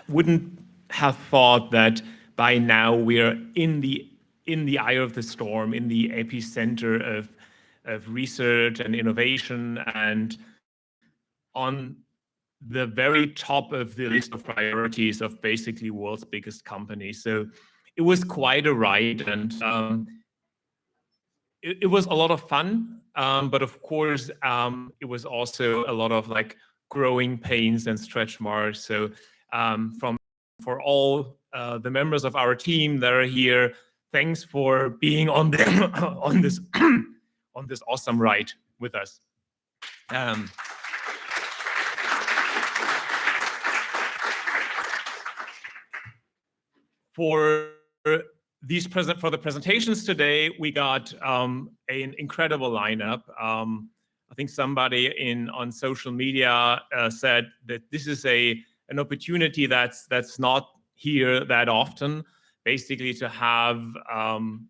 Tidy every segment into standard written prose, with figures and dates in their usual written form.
wouldn't have thought that by now we're in the eye of the storm, in the epicenter of research and innovation, and on the very top of the list of priorities of basically world's biggest companies. So it was quite a ride, and it was a lot of fun, but of course it was also a lot of like growing pains and stretch marks. So for all the members of our team that are here, thanks for being on on this on this awesome ride with us. For the presentations today, we got an incredible lineup. I think somebody on social media said that this is an opportunity that's not here that often, basically to have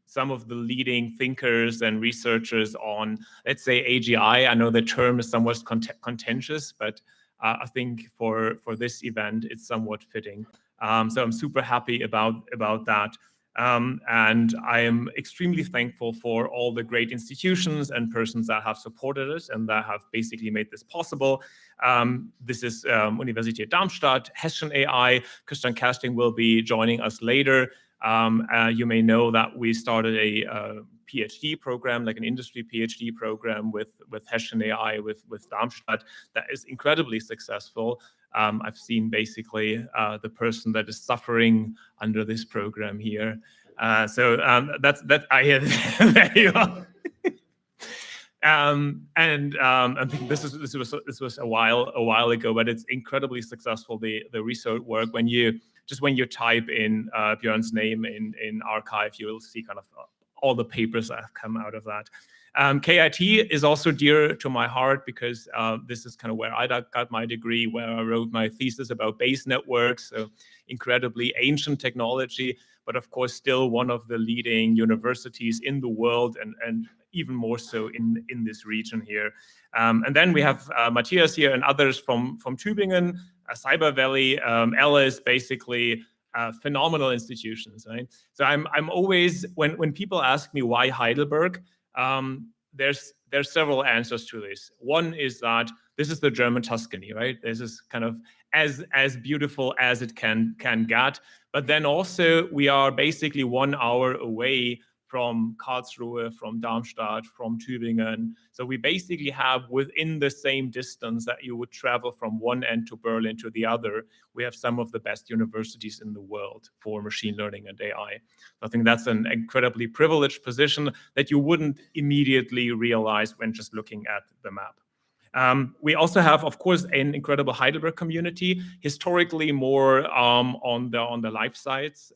some of the leading thinkers and researchers on, let's say, AGI. I know the term is somewhat contentious, but I think for this event, it's somewhat fitting. So I'm super happy about that. And I am extremely thankful for all the great institutions and persons that have supported us and that have basically made this possible. This is Universität Darmstadt, Hessian AI. Kristian Kersting will be joining us later. You may know that we started a PhD program, like an industry PhD program with Hessian AI, with Darmstadt, that is incredibly successful. I've seen basically the person that is suffering under this program here. So that's there you are. I think this was a while ago, but it's incredibly successful, the research work. When you type in Björn's name in archive, you will see kind of all the papers that have come out of that. KIT is also dear to my heart because this is kind of where I got my degree, where I wrote my thesis about Bayes networks, so incredibly ancient technology, but of course still one of the leading universities in the world, and even more so in this region here. And then we have Matthias here and others from Tübingen, Cyber Valley, Alice, basically phenomenal institutions, right? So I'm always, when people ask me why Heidelberg, there's several answers to this. One is that this is the German Tuscany, right? This is kind of as beautiful as it can get. But then also we are basically 1 hour away from Karlsruhe, from Darmstadt, from Tübingen. So we basically have within the same distance that you would travel from one end to Berlin to the other, we have some of the best universities in the world for machine learning and AI. I think that's an incredibly privileged position that you wouldn't immediately realize when just looking at the map. We also have, of course, an incredible Heidelberg community, historically more on the life science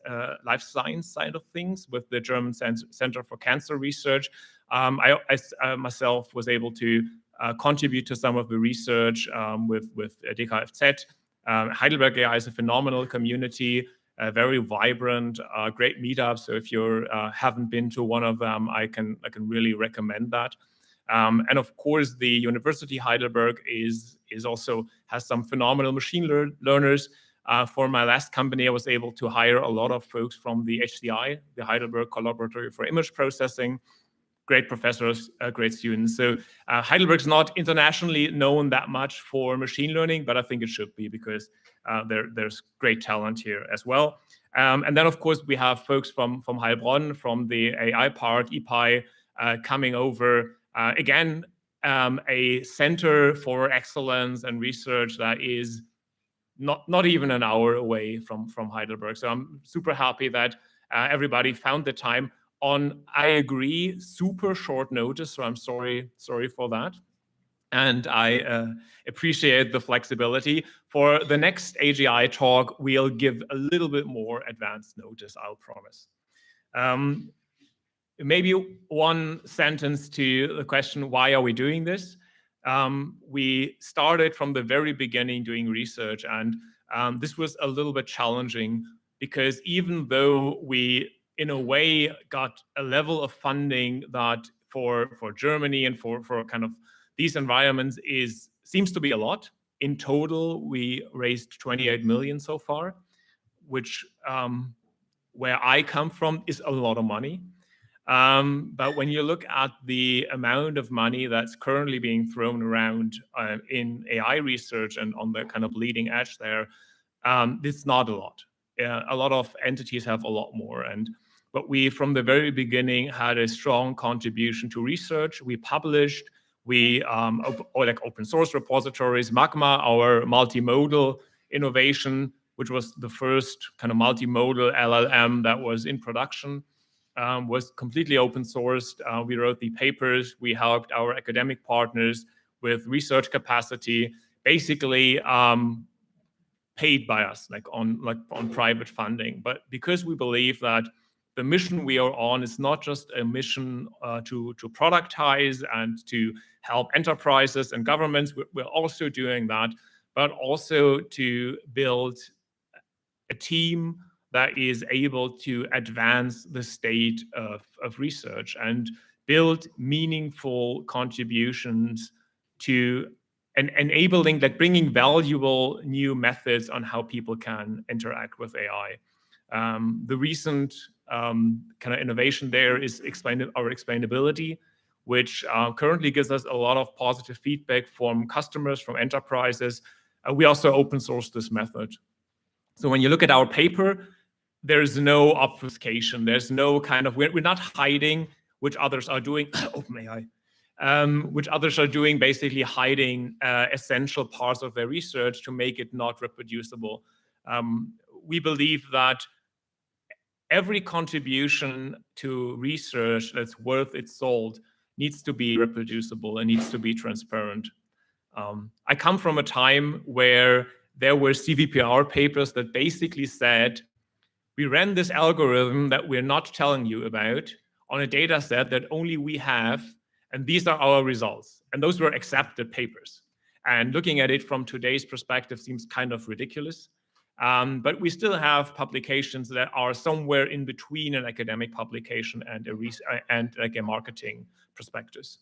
side of things with the German Center for Cancer Research. I myself was able to contribute to some of the research with DKFZ. Heidelberg AI is a phenomenal community, very vibrant, great meetups. So if you haven't been to one of them, I can really recommend that. And of course, the University Heidelberg also has some phenomenal machine learners. For my last company, I was able to hire a lot of folks from the HCI, the Heidelberg Collaboratory for Image Processing. Great professors, great students. So Heidelberg's not internationally known that much for machine learning, but I think it should be because there's great talent here as well. And then, of course, we have folks from Heilbronn, from the AI Park, EPI, coming over. Again, a center for excellence and research that is not even an hour away from Heidelberg. So I'm super happy that everybody found the time on, I agree, super short notice. So I'm sorry for that. And I appreciate the flexibility. For the next AGI talk, we'll give a little bit more advanced notice, I'll promise. Maybe one sentence to the question, why are we doing this? We started from the very beginning doing research, and this was a little bit challenging because even though we, in a way, got a level of funding that for Germany and for kind of these environments seems to be a lot, in total, we raised 28 million so far, which where I come from is a lot of money. But when you look at the amount of money that's currently being thrown around in AI research and on the kind of leading edge there, it's not a lot. A lot of entities have a lot more. But we, from the very beginning, had a strong contribution to research. We published, like open source repositories, Magma, our multimodal innovation, which was the first kind of multimodal LLM that was in production, was completely open sourced. We wrote the papers. We helped our academic partners with research capacity, basically paid by us, like on private funding. But because we believe that the mission we are on is not just a mission to productize and to help enterprises and governments, we're also doing that, but also to build a team that is able to advance the state of research and build meaningful contributions to enabling, like bringing valuable new methods on how people can interact with AI. The recent kind of innovation there is our explainability, which currently gives us a lot of positive feedback from customers, from enterprises. We also open source this method. So when you look at our paper, there's no obfuscation. There's no kind of, we're not hiding, which others are doing, OpenAI, which others are doing, basically hiding essential parts of their research to make it not reproducible. We believe that every contribution to research that's worth its salt needs to be reproducible and needs to be transparent. I come from a time where there were CVPR papers that basically said, we ran this algorithm that we're not telling you about on a data set that only we have, and these are our results. And those were accepted papers. And looking at it from today's perspective seems kind of ridiculous. But we still have publications that are somewhere in between an academic publication and like a marketing prospectus.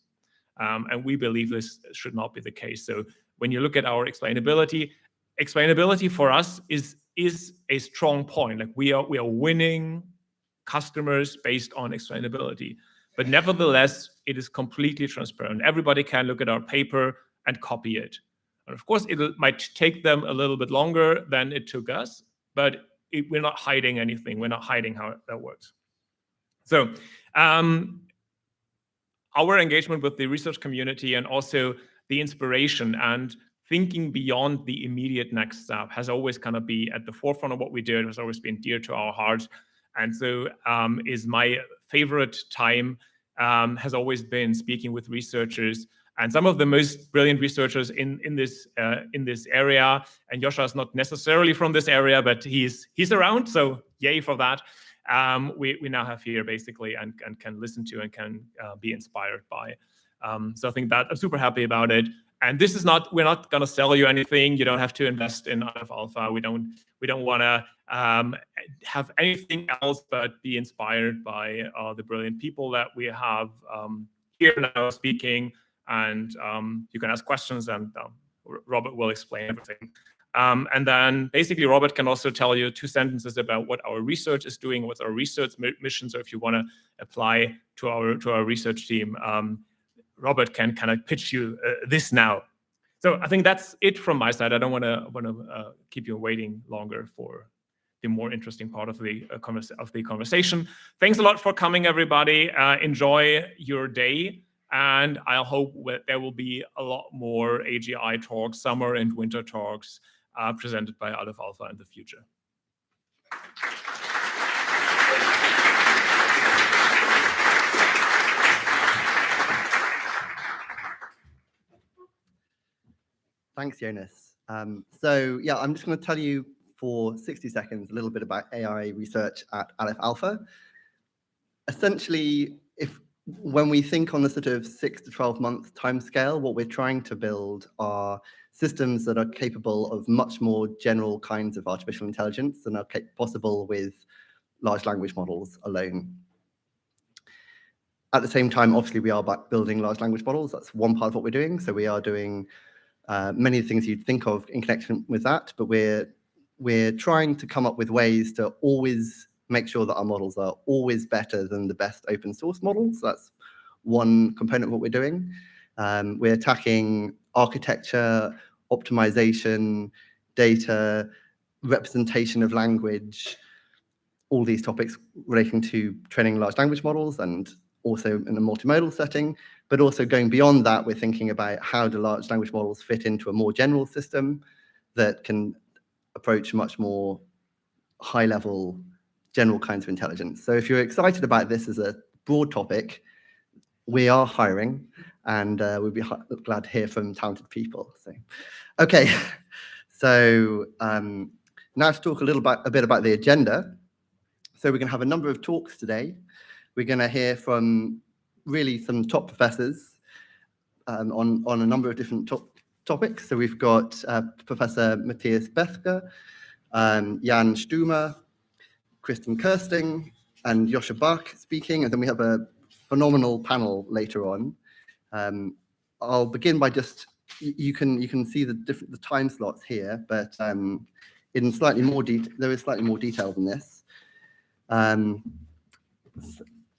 And we believe this should not be the case. So when you look at our explainability for us is a strong point. Like we are winning customers based on explainability. But nevertheless, it is completely transparent. Everybody can look at our paper and copy it. And of course, it might take them a little bit longer than it took us, but we're not hiding anything. We're not hiding how that works. So our engagement with the research community and also the inspiration and thinking beyond the immediate next step has always kind of been at the forefront of what we do. It has always been dear to our hearts. And so is my favorite time has always been speaking with researchers and some of the most brilliant researchers in this area. And Joscha is not necessarily from this area, but he's around. So yay for that. We now have here basically and can listen to and can be inspired by. So I think that I'm super happy about it. And this is not, we're not going to sell you anything. You don't have to invest in Aleph Alpha. We don't want to have anything else but be inspired by the brilliant people that we have here now speaking. And you can ask questions and Robert will explain everything. And then basically Robert can also tell you 2 sentences about what our research is doing, what's our research mission. So if you want to apply to our research team, Robert can kind of pitch you this now. So I think that's it from my side. I don't want to keep you waiting longer for the more interesting part of the conversation. Thanks a lot for coming, everybody. Enjoy your day. And I hope there will be a lot more AGI talks, summer and winter talks presented by Aleph Alpha in the future. Thanks, Jonas. So yeah, I'm just going to tell you for 60 seconds a little bit about AI research at Aleph Alpha. Essentially, when we think on the sort of 6 to 12 month timescale, what we're trying to build are systems that are capable of much more general kinds of artificial intelligence than are possible with large language models alone. At the same time, obviously, we are building large language models. That's one part of what we're doing. So we are doing many of the things you'd think of in connection with that, but we're trying to come up with ways to always make sure that our models are always better than the best open source models. So that's one component of what we're doing. We're attacking architecture, optimization, data, representation of language, all these topics relating to training large language models and also in a multimodal setting, but also going beyond that, we're thinking about how do large language models fit into a more general system that can approach much more high-level general kinds of intelligence. So if you're excited about this as a broad topic, we are hiring, and we'd be glad to hear from talented people. So, okay, so now to talk a bit about the agenda. So we're going to have a number of talks today. We're going to hear from really some top professors on a number of different topics. So we've got Professor Matthias Bethge, Jan Stumer, Kersting, and Joscha Bach speaking, and then we have a phenomenal panel later on. I'll begin by just, you can see the time slots here, but in slightly more detail, there is slightly more detail than this.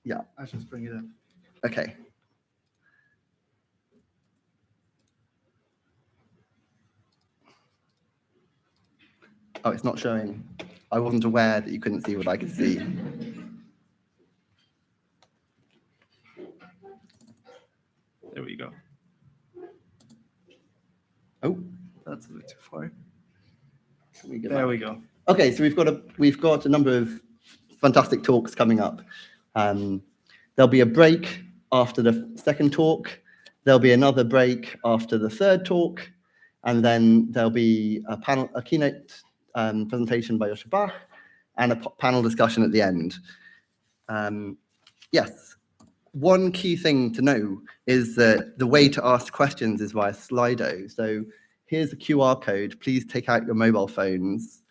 Yeah, I'll just bring it up. Okay. Oh, it's not showing. I wasn't aware that you couldn't see what I could see. There we go. Oh, that's a bit too far. There we go. Okay, so we've got a number of fantastic talks coming up. There'll be a break after the second talk. There'll be another break after the third talk, and then there'll be a keynote presentation by Joscha Bach and a panel discussion at the end. Yes, one key thing to know is that the way to ask questions is via Slido. So here's a QR code. Please take out your mobile phones.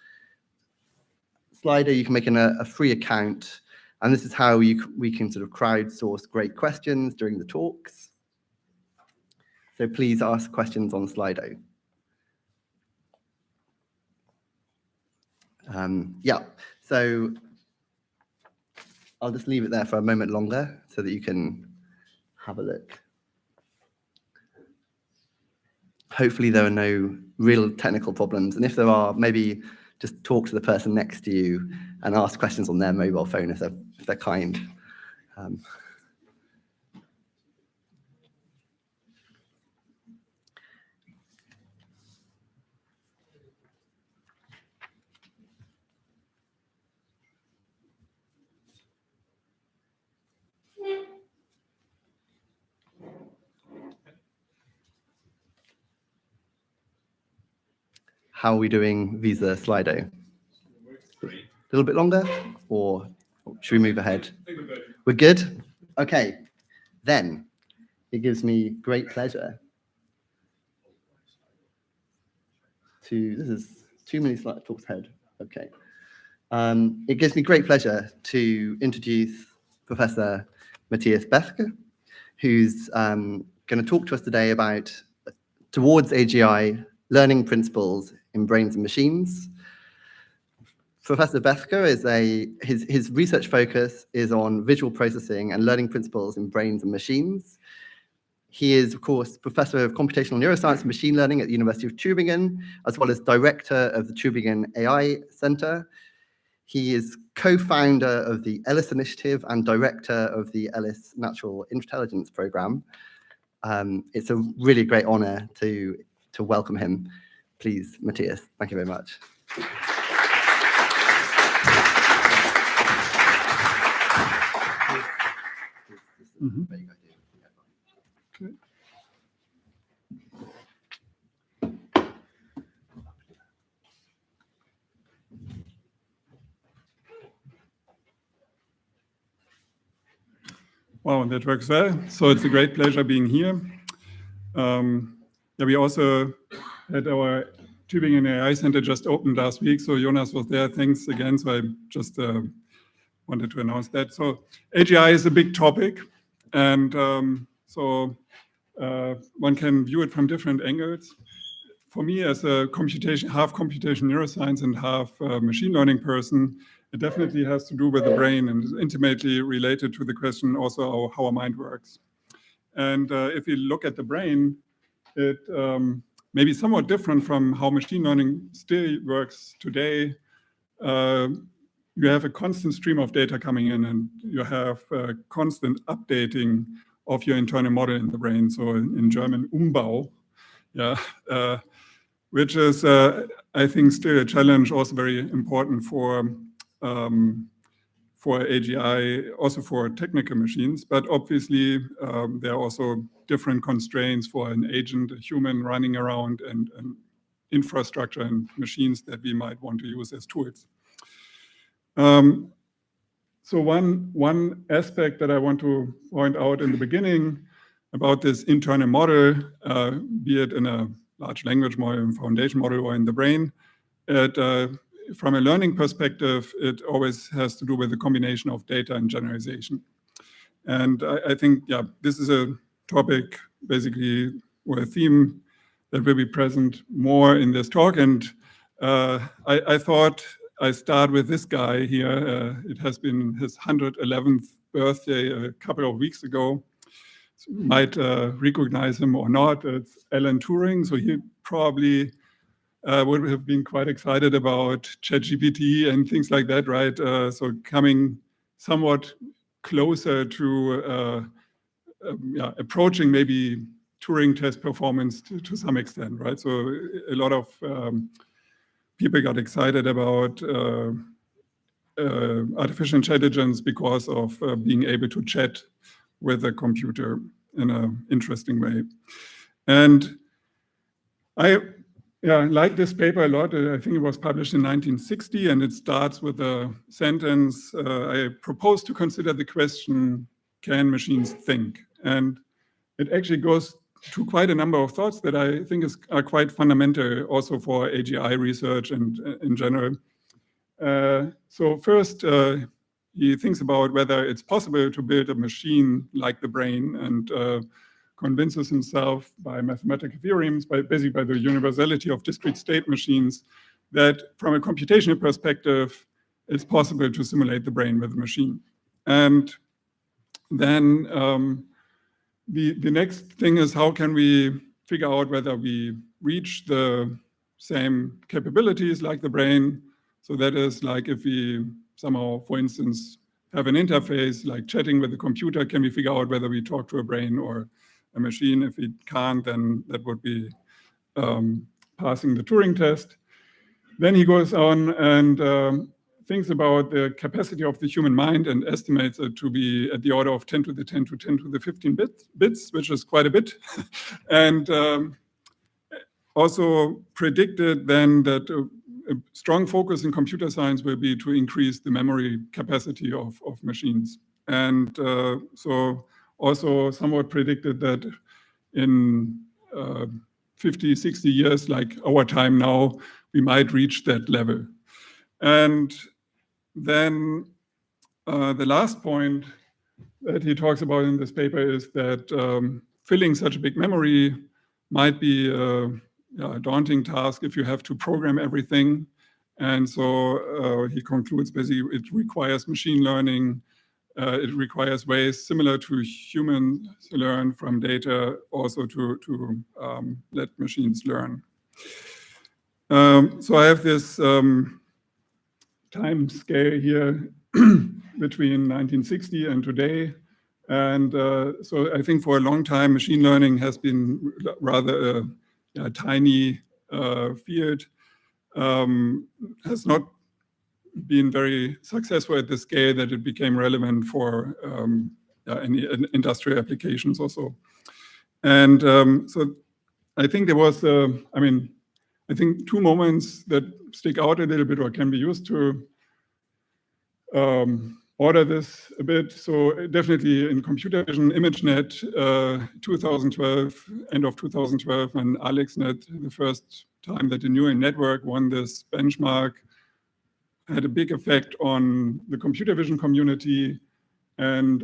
Slido, you can make a free account, and this is how we can sort of crowdsource great questions during the talks. So please ask questions on Slido. Yeah, so I'll just leave it there for a moment longer so that you can have a look. Hopefully there are no real technical problems, and if there are, maybe just talk to the person next to you and ask questions on their mobile phone if they're kind. How are we doing visa Slido? A little bit longer, or should we move ahead? I think we're good. We're good? Okay, then it gives me great pleasure this is too many slide talks ahead. Okay. It gives me great pleasure to introduce Professor Matthias Bethge, who's going to talk to us today about towards AGI learning principles in brains and machines. Professor Bethge his research focus is on visual processing and learning principles in brains and machines. He is, of course, Professor of Computational Neuroscience and Machine Learning at the University of Tübingen, as well as Director of the Tübingen AI Center. He is co-founder of the ELIS Initiative and Director of the ELIS Natural Intelligence Program. It's a really great honor to welcome him. Please, Matthias, thank you very much. Mm-hmm. Okay. Wow, that works well. So it's a great pleasure being here. Yeah, we also had our Tübingen AI Center just opened last week, so Jonas was there. Thanks again. So I just wanted to announce that. So AGI is a big topic, and so one can view it from different angles. for me, as a half computation neuroscience and half machine learning person, it definitely has to do with the brain and is intimately related to the question also how our mind works. And if you look at the brain, it may be somewhat different from how machine learning still works today. You have a constant stream of data coming in, and you have constant updating of your internal model in the brain. So in German, Umbau, yeah, which is, I think, still a challenge, also very important for AGI, also for technical machines. But obviously, there are also different constraints for an agent, a human running around, and infrastructure and machines that we might want to use as tools. So one aspect that I want to point out in the beginning about this internal model, be it in a large language model, foundation model, or in the brain, from a learning perspective, it always has to do with the combination of data and generalization. And I think, yeah, this is a topic basically, or a theme that will be present more in this talk. And I thought I start with this guy here. It has been his 111th birthday a couple of weeks ago. So you might recognize him or not. It's Alan Turing. So he probably would have been quite excited about ChatGPT and things like that, right? So coming somewhat closer to approaching maybe Turing test performance to some extent, right? So a lot of people got excited about artificial intelligence because of being able to chat with a computer in an interesting way. And I like this paper a lot. I think it was published in 1960, and it starts with a sentence, I propose to consider the question, can machines think? And it actually goes to quite a number of thoughts that I think are quite fundamental also for AGI research and in general. So first, he thinks about whether it's possible to build a machine like the brain, and convinces himself by mathematical theorems, basically by the universality of discrete state machines, that from a computational perspective, it's possible to simulate the brain with a machine. And then the next thing is, how can we figure out whether we reach the same capabilities like the brain? So that is like if we somehow, for instance, have an interface like chatting with a computer, can we figure out whether we talk to a brain or a machine? If we can't, then that would be passing the Turing test. Then he goes on and thinks about the capacity of the human mind and estimates it to be at the order of 10 to the 10 to 10 to the 15 bits, which is quite a bit. And also predicted then that a strong focus in computer science will be to increase the memory capacity of machines. And so also somewhat predicted that in 50, 60 years, like our time now, we might reach that level. And then the last point that he talks about in this paper is that filling such a big memory might be a daunting task if you have to program everything. And so he concludes basically it requires machine learning. It requires ways similar to humans learn from data, also to let machines learn. So I have this time scale here between 1960 and today. And so I think for a long time, machine learning has been rather a tiny field, has not been very successful at the scale that it became relevant for any industrial applications also. And so I think there was, I think two moments that stick out a little bit or can be used to order this a bit. So definitely in computer vision, ImageNet 2012, end of 2012, when AlexNet, the first time that the neural network won this benchmark, had a big effect on the computer vision community and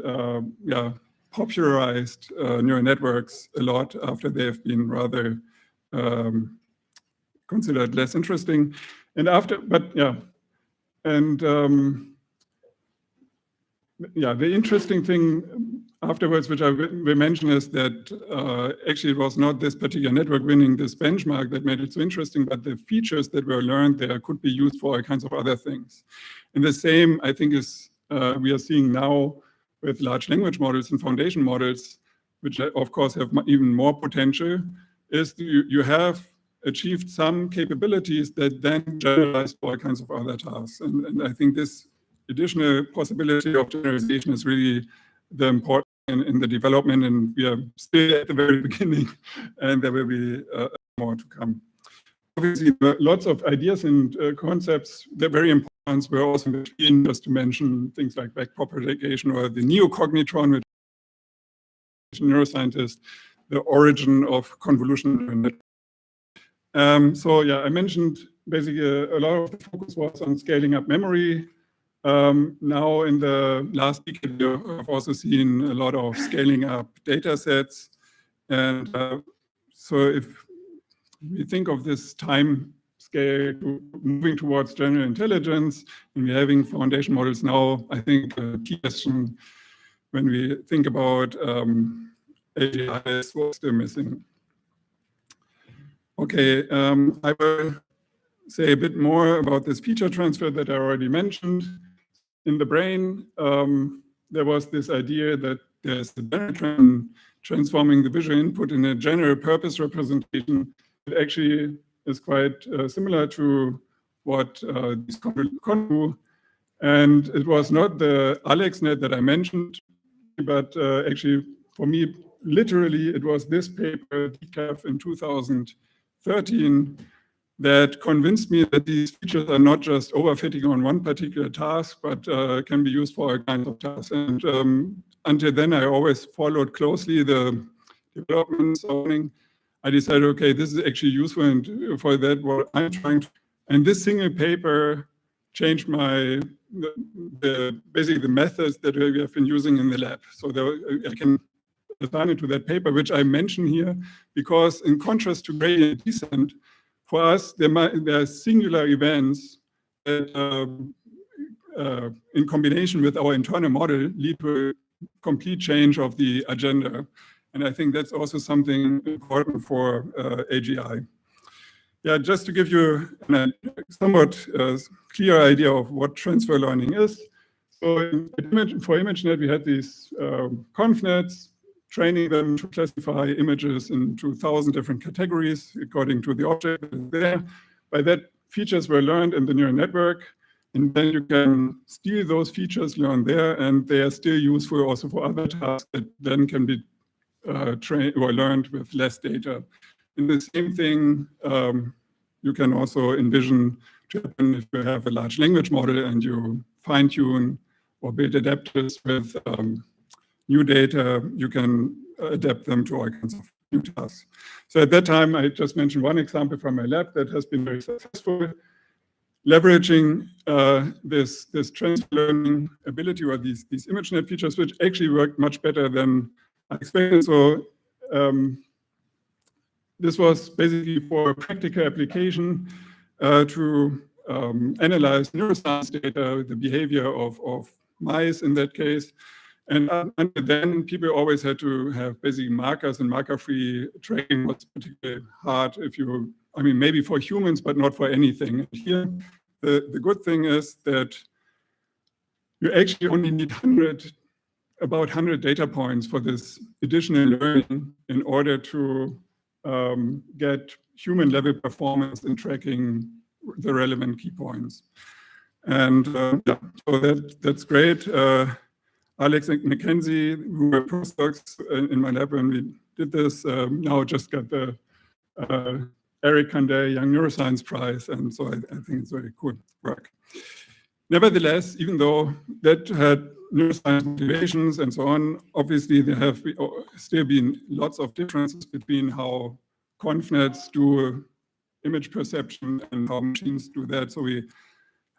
popularized neural networks a lot after they have been rather considered less interesting. And the interesting thing afterwards, which I will mention, is that actually it was not this particular network winning this benchmark that made it so interesting, but the features that were learned there could be used for all kinds of other things. And the same, I think, is we are seeing now with large language models and foundation models, which of course have even more potential, is you have achieved some capabilities that then generalize for all kinds of other tasks. And I think this additional possibility of generalization is really the important in the development, and we are still at the very beginning, and there will be more to come. Obviously, lots of ideas and concepts. The very important ones were also in between, just to mention things like backpropagation or the neocognitron, which neuroscientist, the origin of convolutional network. So yeah, I mentioned basically a lot of the focus was on scaling up memory. Now in the last decade, I've also seen a lot of scaling up data sets. And so if we think of this time scale moving towards general intelligence, and we're having foundation models now, I think a key question when we think about AGI is what's still missing. Okay, I will say a bit more about this feature transfer that I already mentioned. In the brain, there was this idea that there's a general trend transforming the visual input in a general purpose representation that actually is quite similar to what these convolutions do. And it was not the AlexNet that I mentioned, but actually for me, literally, it was this paper, Decaf in 2013, that convinced me that these features are not just overfitting on one particular task, but can be used for all kinds of tasks. And until then, I always followed closely the development zoning. I decided, okay, this is actually useful, and for that, what I'm trying to. And this single paper changed basically the methods that we have been using in the lab. So I can assign it to that paper, which I mention here, because in contrast to gradient descent, for us, there are singular events that, in combination with our internal model, lead to a complete change of the agenda. And I think that's also something important for AGI. Yeah, just to give you a somewhat clear idea of what transfer learning is. So for ImageNet, we had these ConvNets, training them to classify images into 1,000 different categories according to the object there. By that, features were learned in the neural network, and then you can steal those features learned there, and they are still useful also for other tasks that then can be trained or learned with less data. And the same thing you can also envision to happen if you have a large language model and you fine-tune or build adapters with new data, you can adapt them to all kinds of new tasks. So at that time, I just mentioned one example from my lab that has been very successful, leveraging this transfer learning ability or these ImageNet features, which actually worked much better than I expected. So this was basically for a practical application to analyze neuroscience data, the behavior of mice in that case. And until then, people always had to have basically markers, and marker-free tracking was particularly hard if you, I mean, maybe for humans, but not for anything. And here, the good thing is that you actually only need about 100 data points for this additional learning in order to get human-level performance in tracking the relevant key points. And yeah, so that's great. Alex and Mackenzie, who were postdocs in my lab when we did this, now just got the Eric Kandé Young Neuroscience Prize, and so I think it's very cool work. Nevertheless, even though that had neuroscience motivations and so on, obviously there have still been lots of differences between how ConvNets do image perception and how machines do that. So we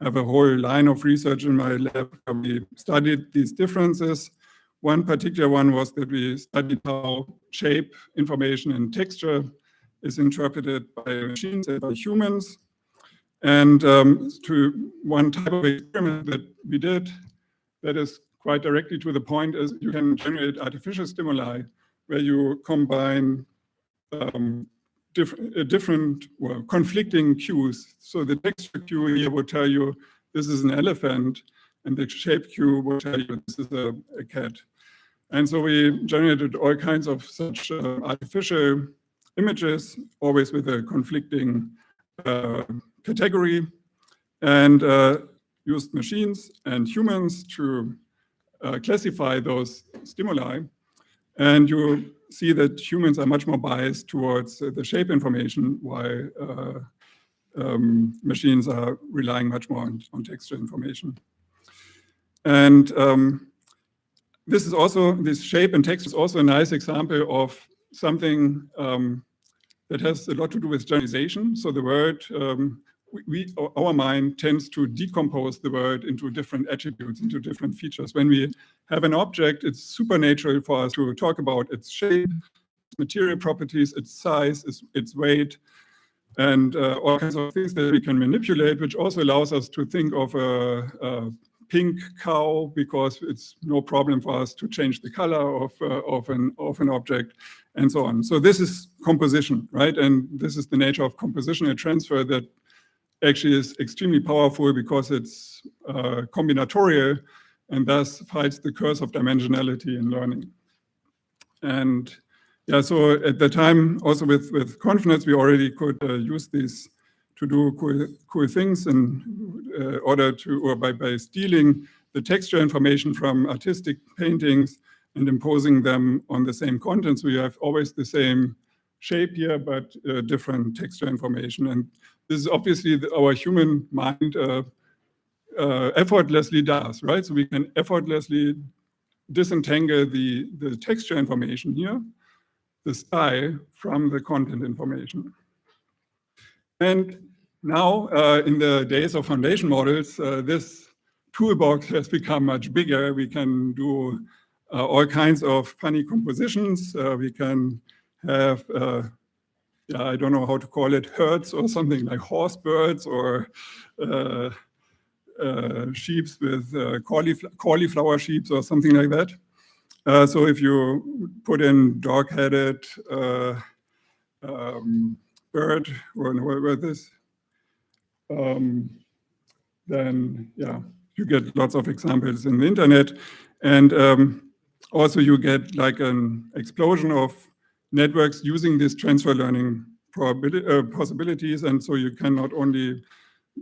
have a whole line of research in my lab where we studied these differences. One particular one was that we studied how shape, information, and texture is interpreted by machines and by humans. And to one type of experiment that we did that is quite directly to the point is you can generate artificial stimuli where you combine different conflicting cues. So the texture cue here will tell you this is an elephant, and the shape cue will tell you this is a cat. And so we generated all kinds of such artificial images, always with a conflicting category, and used machines and humans to classify those stimuli. And you see that humans are much more biased towards the shape information, while machines are relying much more on texture information. And this is also, this shape and text is also a nice example of something that has a lot to do with generalization. So the word, our mind tends to decompose the word into different attributes, into different features. When we have an object, it's super natural for us to talk about its shape, material properties, its size, its weight, and all kinds of things that we can manipulate, which also allows us to think of a pink cow, because it's no problem for us to change the color of an object, and so on. So this is composition, right? And this is the nature of compositional transfer that actually is extremely powerful because it's combinatorial and thus fights the curse of dimensionality in learning. And yeah, so at the time, also with ConfNets, we already could use these to do cool things in order to, or by stealing the texture information from artistic paintings and imposing them on the same content. So you have always the same shape here, but different texture information. And this is obviously our human mind effortlessly does, right? So we can effortlessly disentangle the texture information here, the style, from the content information. And now, in the days of foundation models, this toolbox has become much bigger. We can do all kinds of funny compositions. We can have, I don't know how to call it, herds or something like horse birds, or sheeps with cauliflower sheeps or something like that. So if you put in dog-headed bird, or where this, then yeah, you get lots of examples in the internet. And also you get like an explosion of networks using these transfer learning possibilities. And so you can not only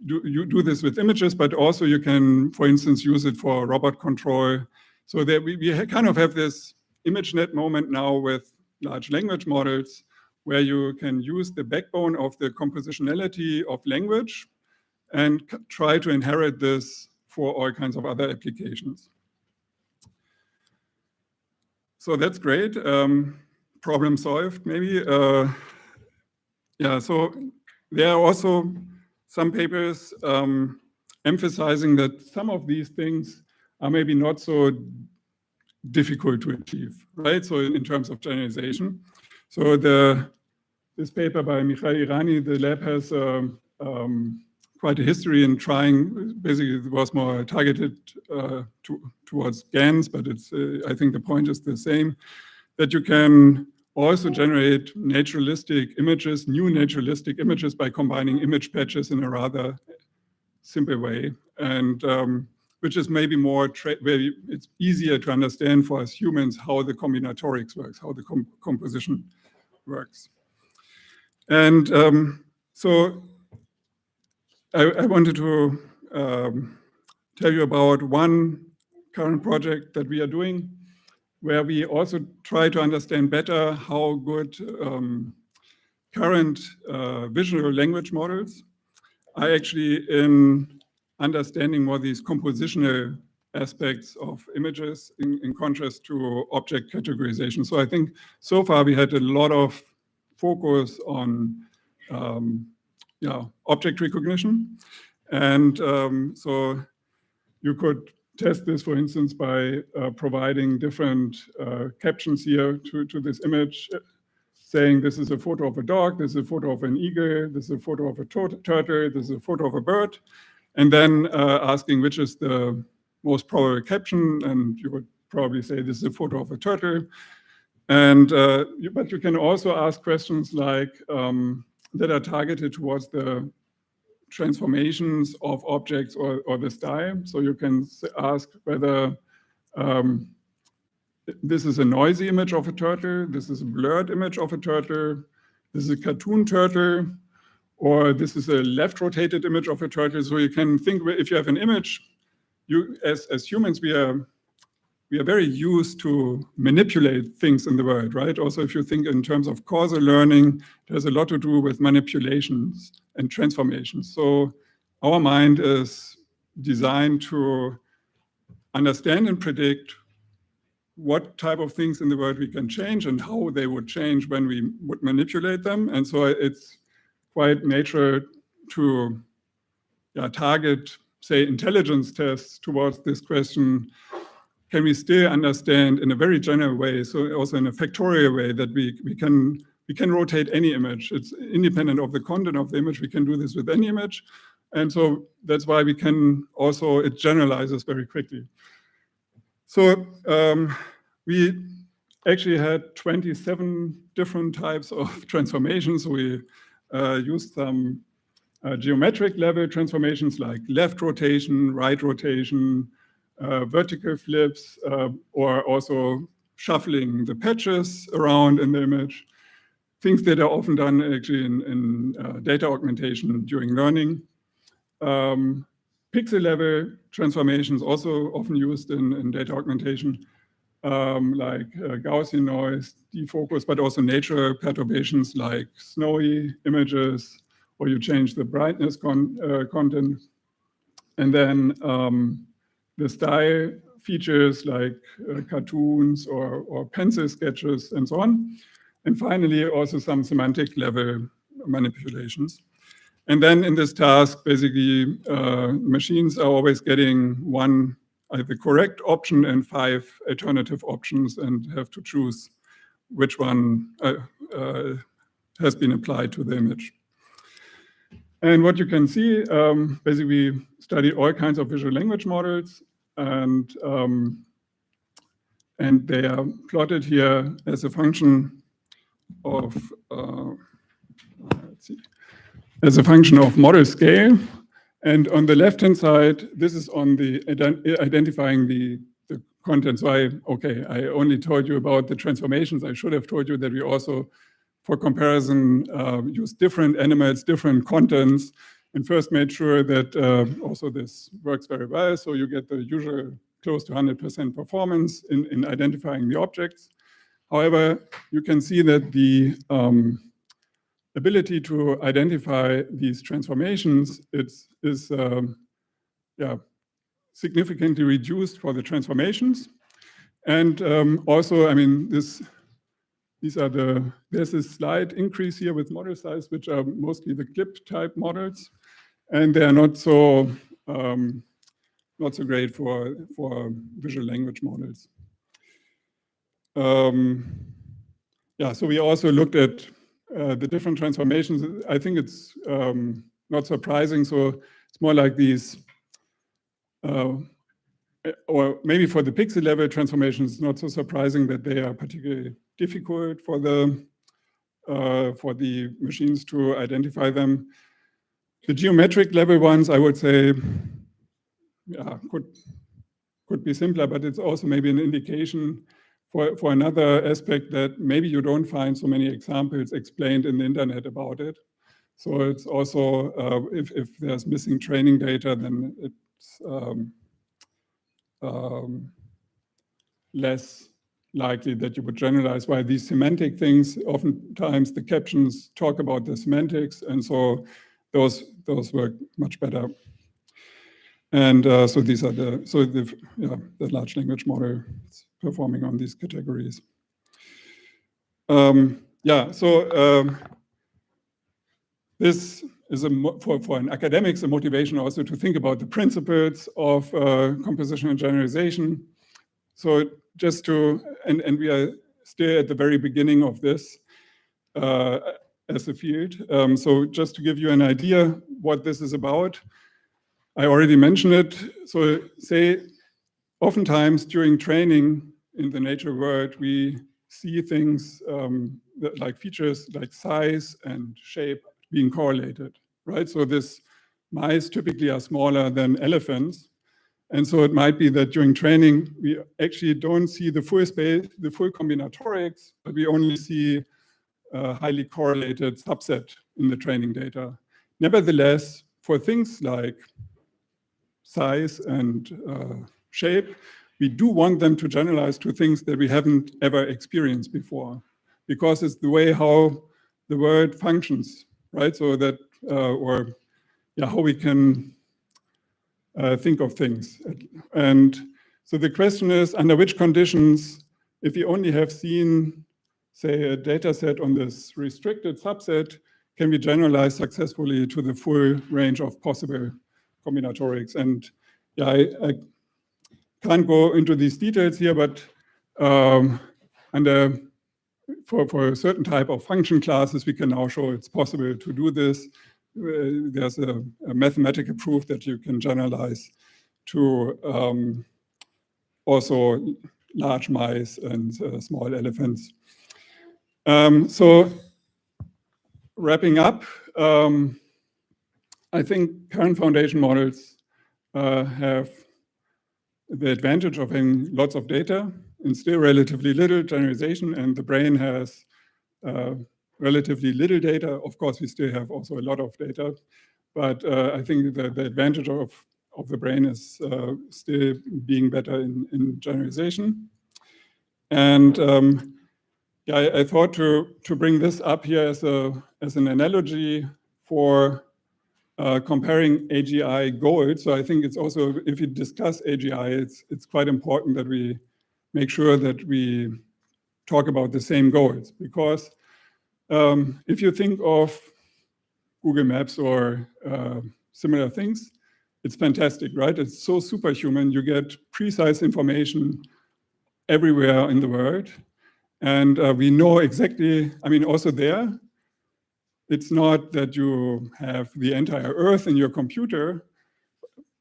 do this with images, but also you can, for instance, use it for robot control. So that we kind of have this ImageNet moment now with large language models, where you can use the backbone of the compositionality of language and try to inherit this for all kinds of other applications. So that's great. Problem solved, maybe. Yeah, so there are also some papers emphasizing that some of these things are maybe not so difficult to achieve, right? So in terms of generalization. So this paper by Michael Irani, the lab has quite a history in trying. Basically, it was more targeted towards GANs, but it's I think the point is the same, that you can also generate naturalistic images, new naturalistic images, by combining image patches in a rather simple way, and which is maybe more where it's easier to understand for us humans how the combinatorics works, how the composition works. And so I wanted to tell you about one current project that we are doing, where we also try to understand better how good current visual language models are actually in understanding more these compositional aspects of images in contrast to object categorization. So I think so far we had a lot of focus on object recognition. And so you could test this, for instance, by providing different captions here to this image. saying this is a photo of a dog, this is a photo of an eagle, this is a photo of a turtle, this is a photo of a bird, and then asking which is the most probable caption, and you would probably say this is a photo of a turtle. And but you can also ask questions like that are targeted towards the transformations of objects or the style. So you can ask whether this is a noisy image of a turtle, this is a blurred image of a turtle, this is a cartoon turtle, or this is a left-rotated image of a turtle. So you can think, if you have an image, you as humans, we are very used to manipulate things in the world, right? Also, if you think in terms of causal learning, there's a lot to do with manipulations and transformations. So our mind is designed to understand and predict what type of things in the world we can change and how they would change when we would manipulate them. And so it's quite natural to target, say, intelligence tests towards this question. Can we still understand in a very general way, so also in a factorial way, that we can rotate any image? It's independent of the content of the image. We can do this with any image. And so that's why we can also, it generalizes very quickly. So we actually had 27 different types of transformations. We used some geometric level transformations like left rotation, right rotation, vertical flips, or also shuffling the patches around in the image. Things that are often done actually in data augmentation during learning. Pixel level transformations also often used in data augmentation, like Gaussian noise, defocus, but also natural perturbations like snowy images, or you change the brightness content. And then the style features like cartoons or pencil sketches and so on. And finally, also some semantic level manipulations. And then in this task, basically, machines are always getting the correct option and 5 alternative options, and have to choose which one has been applied to the image. And what you can see, basically, we study all kinds of visual language models, and they are plotted here as a function of, let's see, as a function of model scale. And on the left-hand side, this is on the identifying the content. So I only told you about the transformations. I should have told you that we also, for comparison, use different animals, different contents, and first made sure that also this works very well. So you get the usual close to 100% performance in identifying the objects. However, you can see that the ability to identify these transformations is significantly reduced for the transformations. And also, I mean, there's a slight increase here with model size, which are mostly the clip type models, and they are not so great for visual language models. So we also looked at the different transformations. I think it's not surprising. So it's more like these, or maybe for the pixel level transformations, it's not so surprising that they are particularly difficult for the machines to identify them. The geometric level ones, I would say, could be simpler, but it's also maybe an indication for another aspect that maybe you don't find so many examples explained in the internet about it. So it's also, if there's missing training data, then it's less likely that you would generalize, while these semantic things, oftentimes the captions talk about the semantics, and so those work much better. And so these are the large language model is performing on these categories. This is for an academics a motivation also to think about the principles of composition and generalization. So just to, and we are still at the very beginning of this. as a field. So just to give you an idea what this is about, I already mentioned it. So say, oftentimes during training in the nature world, we see things like features like size and shape being correlated, right? So this mice typically are smaller than elephants. And so it might be that during training, we actually don't see the full space, the full combinatorics, but we only see a highly correlated subset in the training data. Nevertheless, for things like size and shape, we do want them to generalize to things that we haven't ever experienced before, because it's the way how the world functions, right? So that, how we can think of things. And so the question is, under which conditions, if we only have seen, say, a data set on this restricted subset, can we generalize successfully to the full range of possible combinatorics? And yeah, I can't go into these details here, but for a certain type of function classes, we can now show it's possible to do this. There's a mathematical proof that you can generalize to also large mice and small elephants. So wrapping up, I think current foundation models have the advantage of having lots of data and still relatively little generalization, and the brain has relatively little data. Of course, we still have also a lot of data, but I think the advantage of the brain is still being better in generalization. And I thought to bring this up here as an analogy for comparing AGI goals. So I think it's also, if we discuss AGI, it's quite important that we make sure that we talk about the same goals, because if you think of Google Maps or similar things, it's fantastic, right? It's so superhuman. You get precise information everywhere in the world. And we know exactly, I mean, also there, it's not that you have the entire Earth in your computer,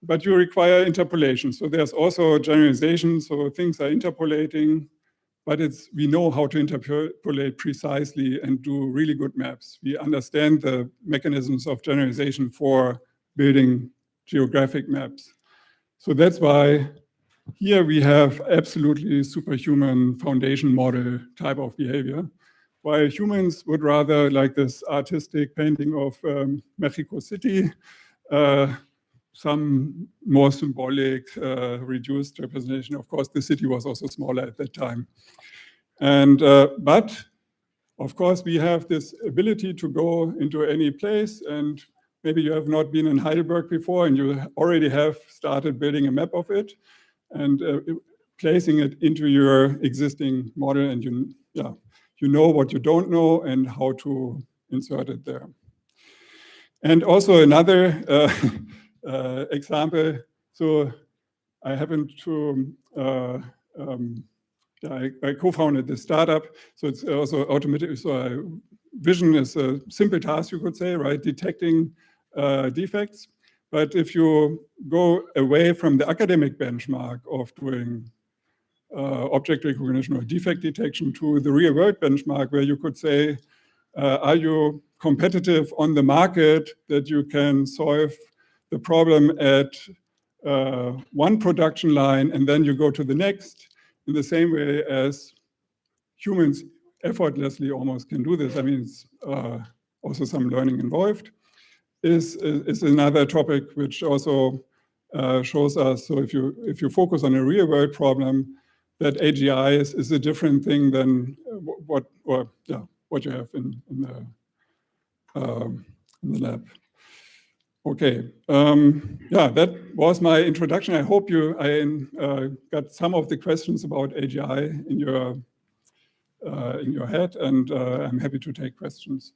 but you require interpolation. So there's also generalization, so things are interpolating, but we know how to interpolate precisely and do really good maps. We understand the mechanisms of generalization for building geographic maps. So that's why here we have absolutely superhuman foundation model type of behavior, while humans would rather like this artistic painting of Mexico City, some more symbolic, reduced representation. Of course, the city was also smaller at that time. And but of course, we have this ability to go into any place, and maybe you have not been in Heidelberg before, and you already have started building a map of it and placing it into your existing model, and you know what you don't know and how to insert it there. And also another example. So I happened to, I co-founded this startup. So it's also automatic. So vision is a simple task, you could say, right? Detecting defects. But if you go away from the academic benchmark of doing object recognition or defect detection to the real world benchmark, where you could say, are you competitive on the market that you can solve the problem at one production line and then you go to the next, in the same way as humans effortlessly almost can do this. I mean, it's also some learning involved. Is another topic which also shows us. So if you focus on a real world problem, that AGI is a different thing than what you have in the lab. Okay, that was my introduction. I hope I got some of the questions about AGI in your head, and I'm happy to take questions.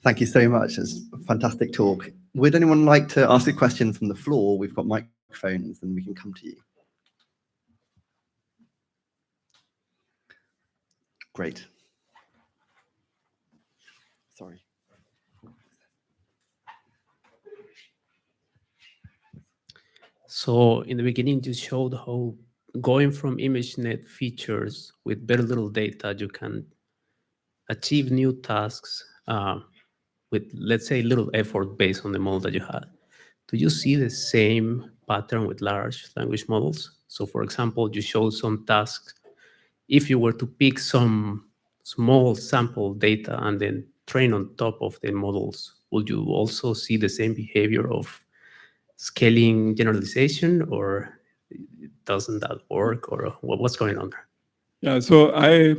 Thank you so much. It's a fantastic talk. Would anyone like to ask a question from the floor? We've got microphones and we can come to you. Great. Sorry. So in the beginning, you showed how going from ImageNet features with very little data, you can achieve new tasks with, let's say, little effort based on the model that you had. Do you see the same pattern with large language models? So for example, you showed some tasks. If you were to pick some small sample data and then train on top of the models, would you also see the same behavior of scaling generalization, or doesn't that work, or what's going on there? Yeah, so I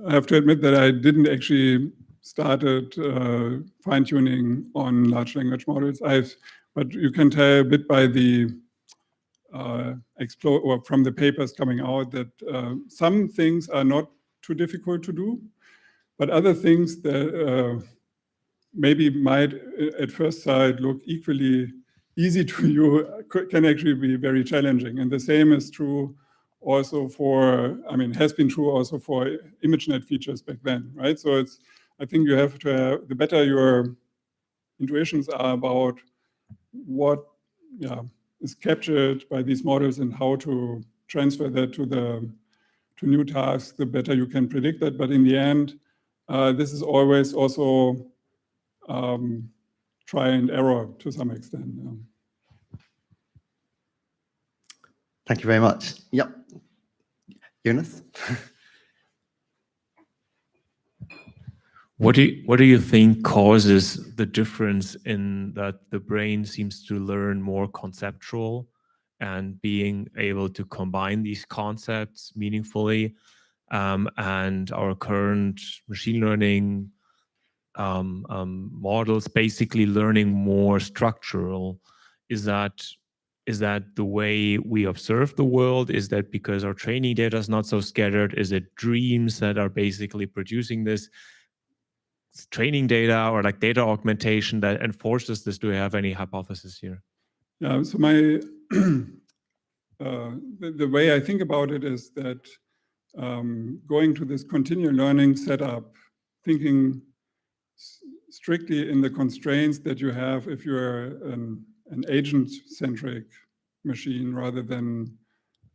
have to admit that I didn't actually started fine-tuning on large language models. But you can tell a bit by the from the papers coming out that some things are not too difficult to do, but other things that maybe might at first sight look equally easy to you can actually be very challenging. And the same is true also for, has been true also for ImageNet features back then, right? So I think you have to have, the better your intuitions are about what is captured by these models and how to transfer that to new tasks, the better you can predict that. But in the end, this is always also try and error to some extent. Yeah. Thank you very much. Yep. Jonas? What do you think causes the difference in that the brain seems to learn more conceptual and being able to combine these concepts meaningfully, and our current machine learning models basically learning more structural? Is that the way we observe the world? Is that because our training data is not so scattered? Is it dreams that are basically producing this training data, or like data augmentation that enforces this? Do you have any hypothesis here? Yeah, so my the way I think about it is that going to this continual learning setup, thinking strictly in the constraints that you have if you're an agent-centric machine rather than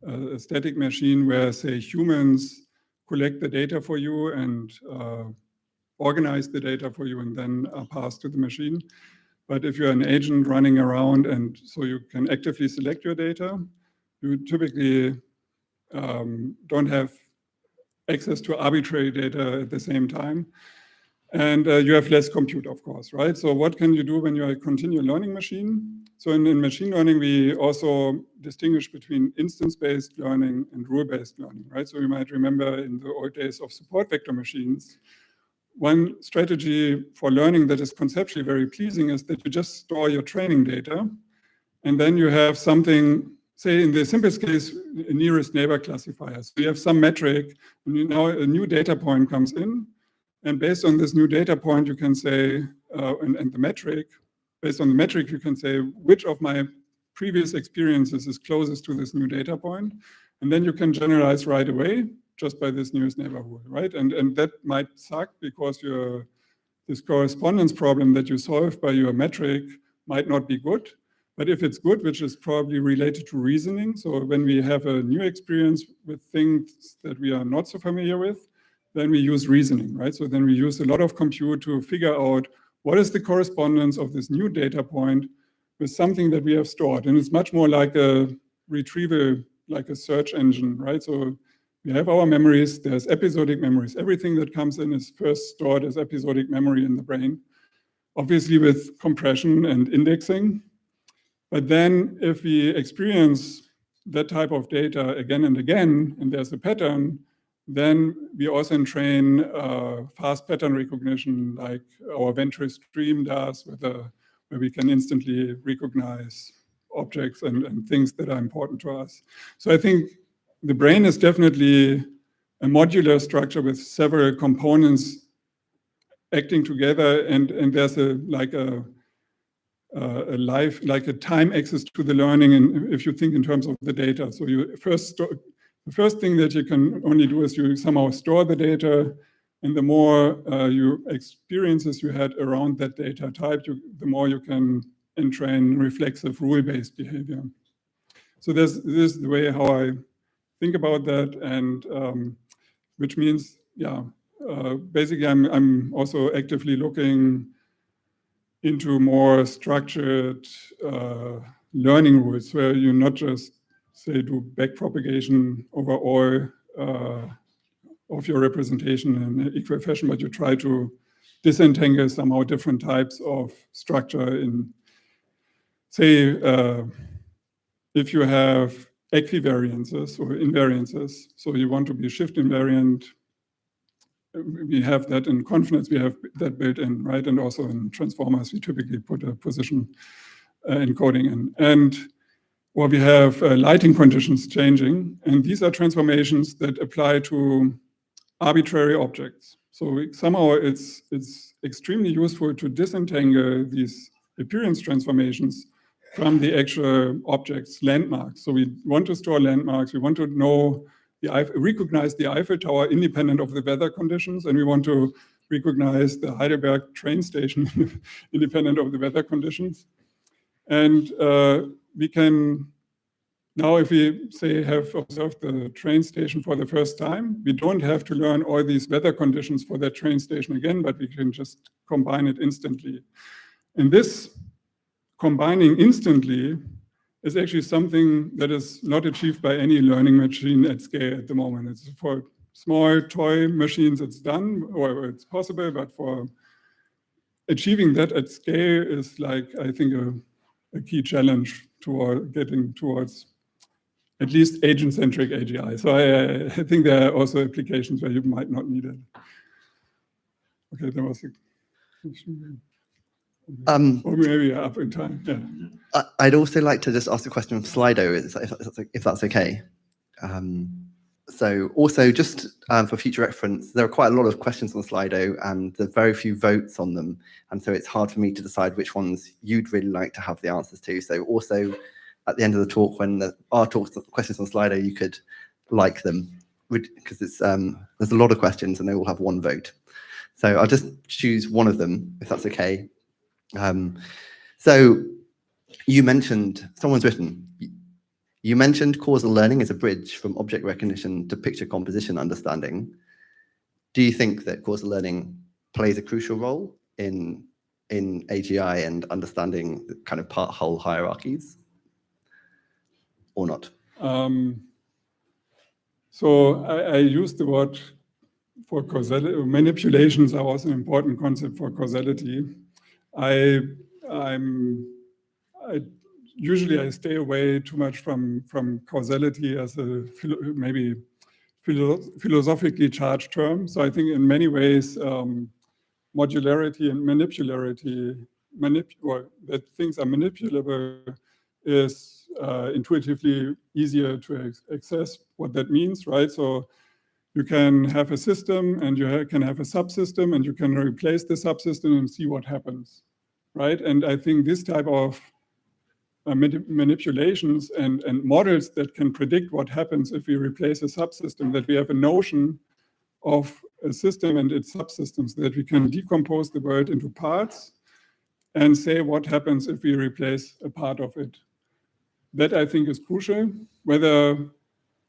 a static machine where, say, humans collect the data for you and organize the data for you and then are passed to the machine. But if you're an agent running around and so you can actively select your data, you typically don't have access to arbitrary data at the same time. And you have less compute, of course, right? So what can you do when you're a continual learning machine? So in machine learning, we also distinguish between instance-based learning and rule-based learning, right? So you might remember in the old days of support vector machines, one strategy for learning that is conceptually very pleasing is that you just store your training data, and then you have something, say in the simplest case, a nearest neighbor classifier. So you have some metric, and now a new data point comes in, and based on this new data point, you can say, and the metric, based on the metric, you can say which of my previous experiences is closest to this new data point, and then you can generalize right away just by this nearest neighborhood, right? And that might suck because this correspondence problem that you solve by your metric might not be good. But if it's good, which is probably related to reasoning, so when we have a new experience with things that we are not so familiar with, then we use reasoning, right? So then we use a lot of compute to figure out what is the correspondence of this new data point with something that we have stored. And it's much more like a retrieval, like a search engine, right? So we have our memories, there's episodic memories. Everything that comes in is first stored as episodic memory in the brain, obviously with compression and indexing. But then if we experience that type of data again and again, and there's a pattern, then we also train fast pattern recognition like our Venturi stream does, where we can instantly recognize objects and things that are important to us. So I think the brain is definitely a modular structure with several components acting together, and there's a a time access to the learning, and if you think in terms of the data. So the first thing that you can only do is you somehow store the data, and the more experiences you had around that data type, the more you can entrain reflexive rule-based behavior. So this is the way how I think about that, and which means, basically I'm also actively looking into more structured learning rules, where you not just say do backpropagation over all of your representation in an equal fashion, but you try to disentangle somehow different types of structure in, say, if you have equivariances or invariances, so you want to be shift invariant, we have that in confidence, we have that built in, right? And also in transformers, we typically put a position encoding in. And or we have lighting conditions changing, and these are transformations that apply to arbitrary objects. So somehow it's extremely useful to disentangle these appearance transformations from the actual objects, landmarks. So we want to store landmarks, we want to know recognize the Eiffel Tower independent of the weather conditions, and we want to recognize the Heidelberg train station independent of the weather conditions. And we can, now if we say have observed the train station for the first time, we don't have to learn all these weather conditions for that train station again, but we can just combine it instantly. And this combining instantly is actually something that is not achieved by any learning machine at scale at the moment. It's for small toy machines, it's done, or it's possible, but for achieving that at scale is, like, I think, a key challenge toward getting towards at least agent-centric AGI. So I think there are also applications where you might not need it. Okay, there was a question. Or maybe up in time. Yeah. I'd also like to just ask a question of Slido, if that's okay. So also just for future reference, there are quite a lot of questions on Slido, and there's very few votes on them. And so it's hard for me to decide which ones you'd really like to have the answers to. So also at the end of the talk, when there are questions on Slido, you could like them, because there's a lot of questions and they all have one vote. So I'll just choose one of them, if that's okay. So you mentioned, someone's written, you mentioned causal learning as a bridge from object recognition to picture composition understanding. Do you think that causal learning plays a crucial role in AGI and understanding the kind of part-whole hierarchies, or not? So I used the word for causality. Manipulations are also an important concept for causality. Usually I stay away too much from causality as a maybe philosophically charged term. So I think in many ways, modularity and manipularity, or that things are manipulable, is intuitively easier to access what that means, right? So you can have a system and you can have a subsystem, and you can replace the subsystem and see what happens, right? And I think this type of manipulations and models that can predict what happens if we replace a subsystem, that we have a notion of a system and its subsystems, that we can decompose the world into parts and say what happens if we replace a part of it. That I think is crucial, whether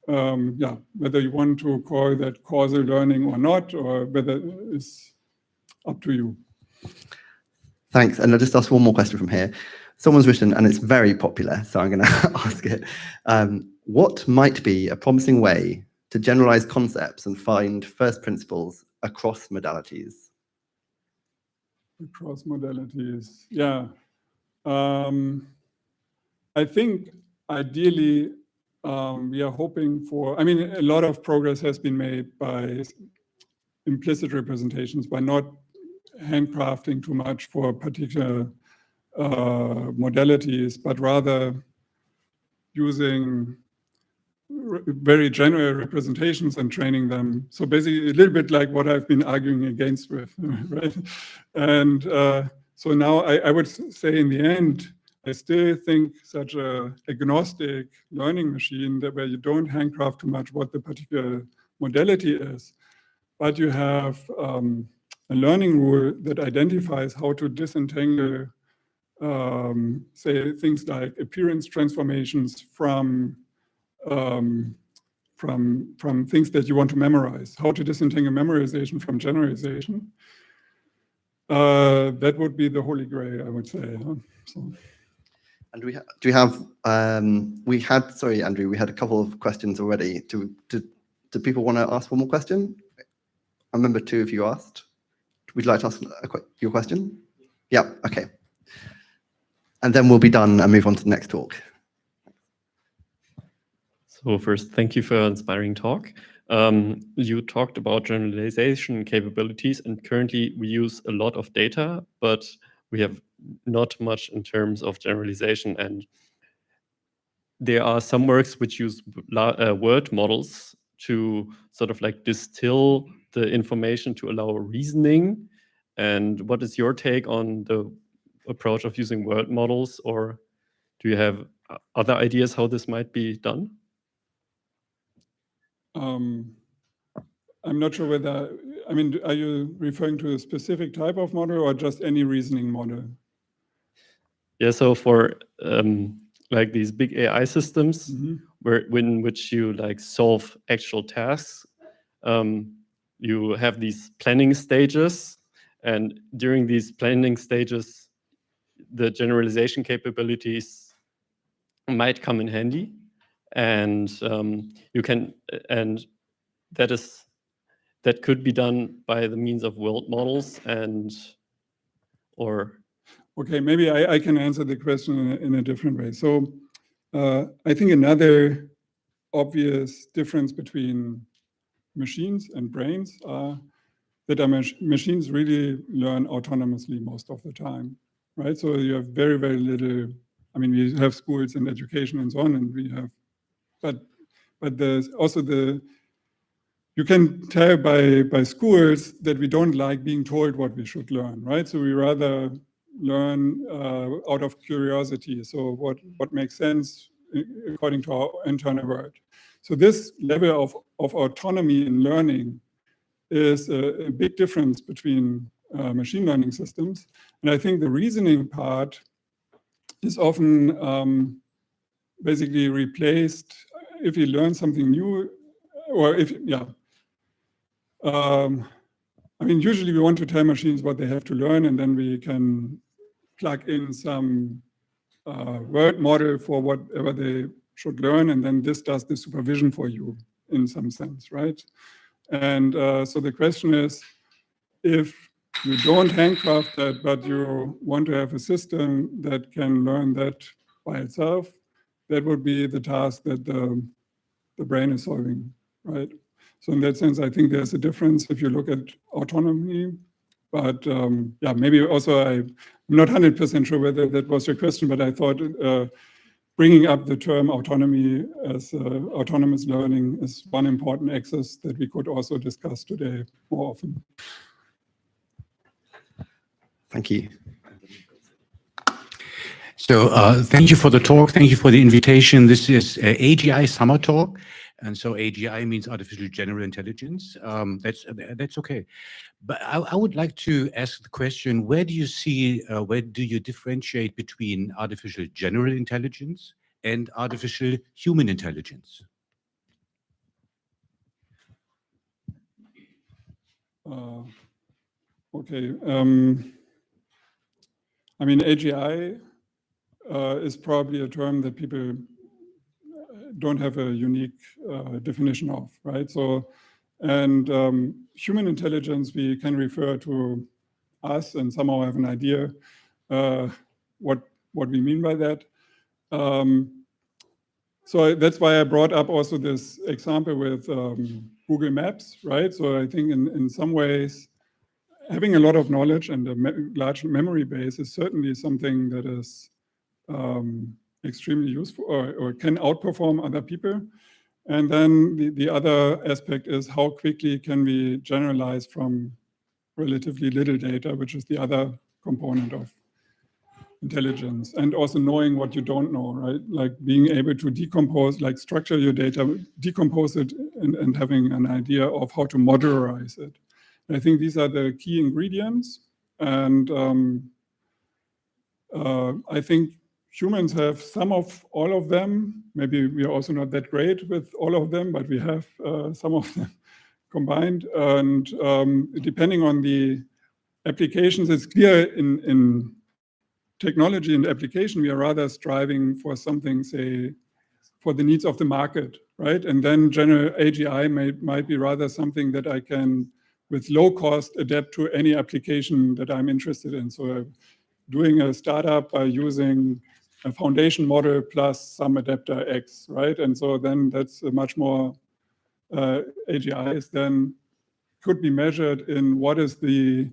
you want to call that causal learning or not, or whether it's up to you. Thanks. And I'll just ask one more question from here. Someone's written, and it's very popular, so I'm going to ask it. What might be a promising way to generalize concepts and find first principles across modalities? Across modalities, yeah. I think ideally we are hoping for, I mean, a lot of progress has been made by implicit representations, by not handcrafting too much for particular modalities, but rather using very general representations and training them. So basically a little bit like what I've been arguing against with, right? And So now I would say in the end, I still think such a agnostic learning machine that where you don't handcraft too much what the particular modality is, but you have a learning rule that identifies how to disentangle, say, things like appearance transformations from things that you want to memorize, how to disentangle memorization from generalization. That would be the holy grail, I would say. So. And sorry, Andrew, we had a couple of questions already. Do people want to ask one more question? I remember two of you asked. Would you like to ask your question? Yeah, okay. And then we'll be done and move on to the next talk. So first, thank you for an inspiring talk. You talked about generalization capabilities, and currently we use a lot of data, but we have not much in terms of generalization. And there are some works which use word models to sort of like distill the information to allow reasoning. And what is your take on the approach of using word models, or do you have other ideas how this might be done? I'm not sure whether, I mean, are you referring to a specific type of model or just any reasoning model? Yeah, so for like these big AI systems, in which you like solve actual tasks, you have these planning stages, and during these planning stages, the generalization capabilities might come in handy, and you can, and that could be done by the means of world models or. Okay, maybe I can answer the question in a different way. So I think another obvious difference between machines and brains are that machines really learn autonomously most of the time, right? So you have very, very little, I mean, we have schools and education and so on, and we have, but there's also you can tell by schools that we don't like being told what we should learn, right? So we rather learn out of curiosity. So what makes sense according to our internal world. So this level of autonomy in learning is a big difference between machine learning systems. And I think the reasoning part is often basically replaced if you learn something new, or if, yeah. I mean, usually we want to tell machines what they have to learn, and then we can plug in some word model for whatever they should learn, and then this does the supervision for you in some sense, right? And so the question is, if you don't handcraft that, but you want to have a system that can learn that by itself, that would be the task that the brain is solving, right? So in that sense, I think there's a difference if you look at autonomy. But yeah, maybe also I'm not 100% sure whether that was your question, but I thought bringing up the term autonomy as autonomous learning is one important axis that we could also discuss today more often. Thank you. So thank you for the talk. Thank you for the invitation. This is AGI Summer Talk. And so AGI means artificial general intelligence. That's okay. But I would like to ask the question, where do you differentiate between artificial general intelligence and artificial human intelligence? Okay. I mean, AGI is probably a term that people don't have a unique definition of, right? So, and human intelligence, we can refer to us and somehow have an idea what we mean by that. So that's why I brought up also this example with Google Maps, right? So I think in some ways, having a lot of knowledge and a large memory base is certainly something that is extremely useful or can outperform other people. And then the other aspect is how quickly can we generalize from relatively little data, which is the other component of intelligence, and also knowing what you don't know, right? Like being able to decompose, like structure your data, decompose it, and having an idea of how to modularize it. And I think these are the key ingredients. And I think humans have some of all of them. Maybe we are also not that great with all of them, but we have some of them combined. And depending on the applications, it's clear in technology and application, we are rather striving for something, say, for the needs of the market, right? And then general AGI might be rather something that I can, with low cost, adapt to any application that I'm interested in. So doing a startup by using a foundation model plus some adapter X, right? And so then that's a much more AGIs then could be measured in what is the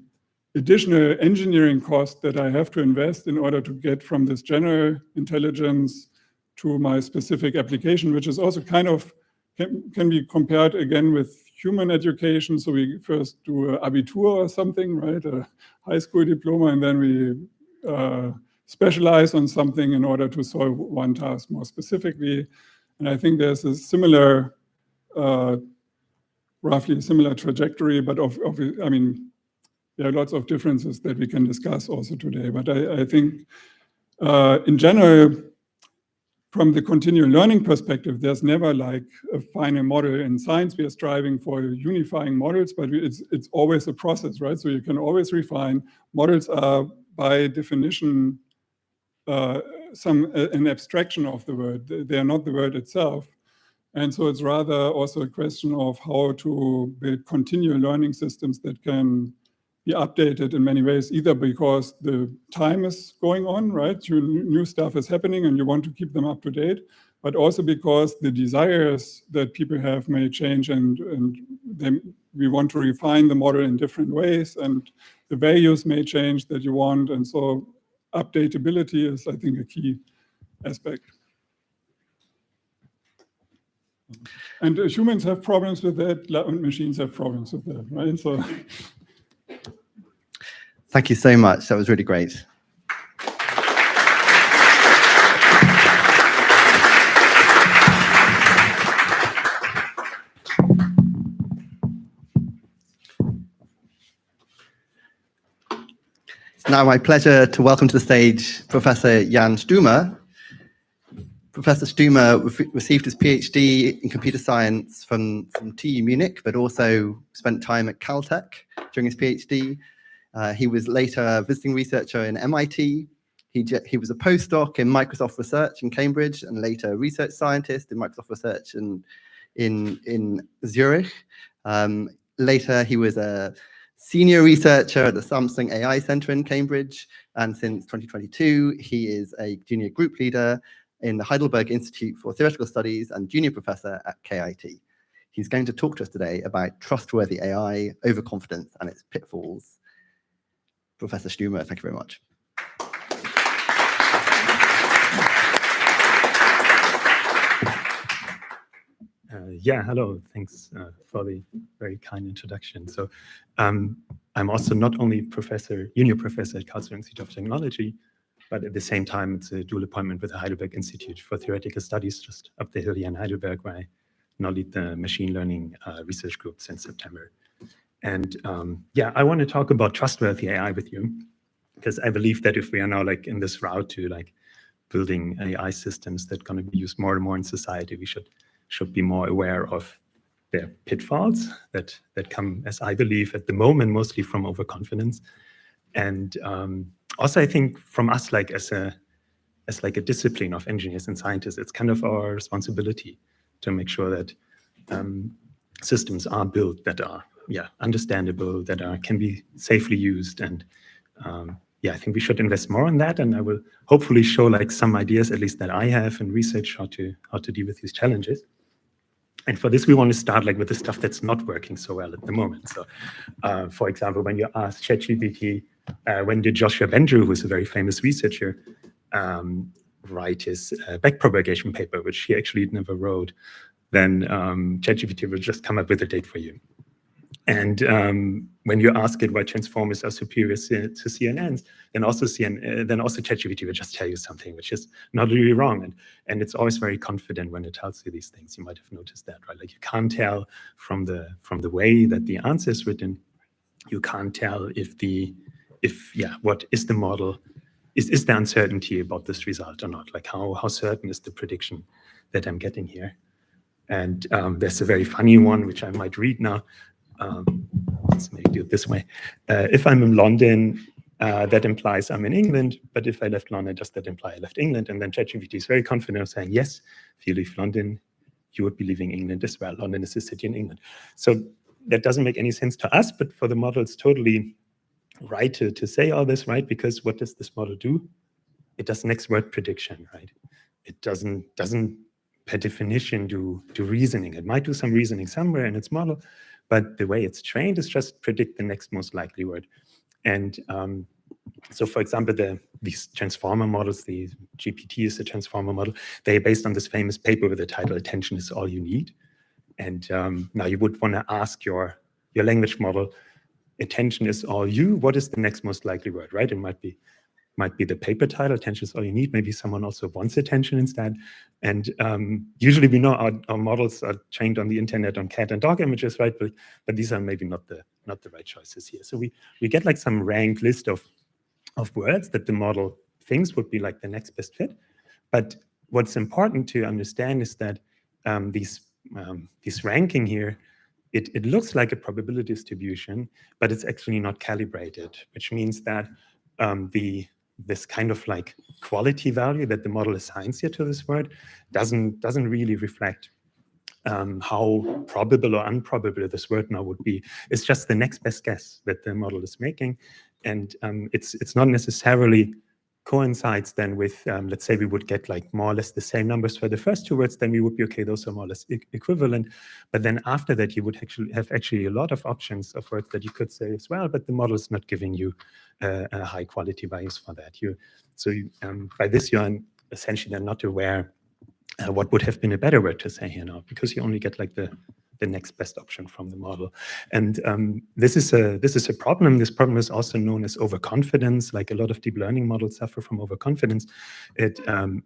additional engineering cost that I have to invest in order to get from this general intelligence to my specific application, which is also kind of can be compared again with human education. So we first do an Abitur or something, right? A high school diploma, and then we specialize on something in order to solve one task more specifically. And I think there's a similar, roughly similar trajectory, but I mean, there are lots of differences that we can discuss also today. But I think in general, from the continual learning perspective, there's never like a final model. In science, we are striving for unifying models, but it's always a process, right? So you can always refine. Models are by definition an abstraction of the word. They are not the word itself. And so it's rather also a question of how to build continual learning systems that can be updated in many ways, either because the time is going on, right? New stuff is happening and you want to keep them up to date, but also because the desires that people have may change and we want to refine the model in different ways and the values may change that you want. And so updatability is, I think, a key aspect. And humans have problems with that, and machines have problems with that, right? So. Thank you so much. That was really great. It's now my pleasure to welcome to the stage Professor Jan Stumer. Professor Stumer received his PhD in computer science from TU Munich, but also spent time at Caltech during his PhD. He was later a visiting researcher in MIT. He was a postdoc in Microsoft Research in Cambridge and later a research scientist in Microsoft Research in Zurich. Later, he was a senior researcher at the Samsung AI Center in Cambridge. And since 2022, he is a junior group leader in the Heidelberg Institute for Theoretical Studies and junior professor at KIT. He's going to talk to us today about trustworthy AI, overconfidence, and its pitfalls. Professor Stumer, thank you very much. Yeah, hello. Thanks for the very kind introduction. So I'm also not only junior professor at Karlsruhe Institute of Technology, but at the same time, it's a dual appointment with the Heidelberg Institute for Theoretical Studies, just up the hill here in Heidelberg, where I now lead the machine learning research group since September. And yeah, I want to talk about trustworthy AI with you, because I believe that if we are now like in this route to like building AI systems that are going to be used more and more in society, we should be more aware of their pitfalls that come, as I believe at the moment, mostly from overconfidence. And also, I think from us, like as like a discipline of engineers and scientists, it's kind of our responsibility to make sure that systems are built that are understandable, that can be safely used. And yeah, I think we should invest more on that. And I will hopefully show like some ideas, at least that I have in research, how to deal with these challenges. And for this, we want to start like with the stuff that's not working so well at the moment. So for example, when you ask ChatGPT, when did Joscha Bach, who's a very famous researcher, write his backpropagation paper, which he actually never wrote, then ChatGPT will just come up with a date for you. And when you ask it why transformers are superior to CNNs, then also ChatGPT will just tell you something which is not really wrong. And it's always very confident when it tells you these things. You might have noticed that, right? Like you can't tell from the way that the answer is written. You can't tell what is the model, is there uncertainty about this result or not? Like how certain is the prediction that I'm getting here? And there's a very funny one, which I might read now. Let's maybe do it this way. If I'm in London, that implies I'm in England, but if I left London, does that imply I left England? And then ChatGPT is very confident of saying, yes, if you leave London, you would be leaving England as well. London is a city in England. So that doesn't make any sense to us, but for the model, it's totally right to say all this, right? Because what does this model do? It does next word prediction, right? It doesn't per definition do reasoning. It might do some reasoning somewhere in its model, but the way it's trained is just predict the next most likely word. And so, for example, these transformer models, the GPT is a transformer model, they're based on this famous paper with the title, Attention is All You Need. And now you would want to ask your language model, attention is all you, what is the next most likely word, right? It might be the paper title, attention is all you need. Maybe someone also wants attention instead. And usually we know our models are trained on the internet on cat and dog images, right? But these are maybe not the right choices here. So we get like some ranked list of words that the model thinks would be like the next best fit. But what's important to understand is that this ranking here, it looks like a probability distribution, but it's actually not calibrated, which means that this kind of like quality value that the model assigns here to this word doesn't really reflect how probable or improbable this word now would be. It's just the next best guess that the model is making, and it's not necessarily coincides then with, let's say we would get like more or less the same numbers for the first two words, then we would be okay, those are more or less equivalent. But then after that, you would actually have a lot of options of words that you could say as well, but the model is not giving you high quality values for that. By this, you're essentially then not aware what would have been a better word to say here now, because you only get like the next best option from the model. And this is a problem. This problem is also known as overconfidence. Like a lot of deep learning models suffer from overconfidence. It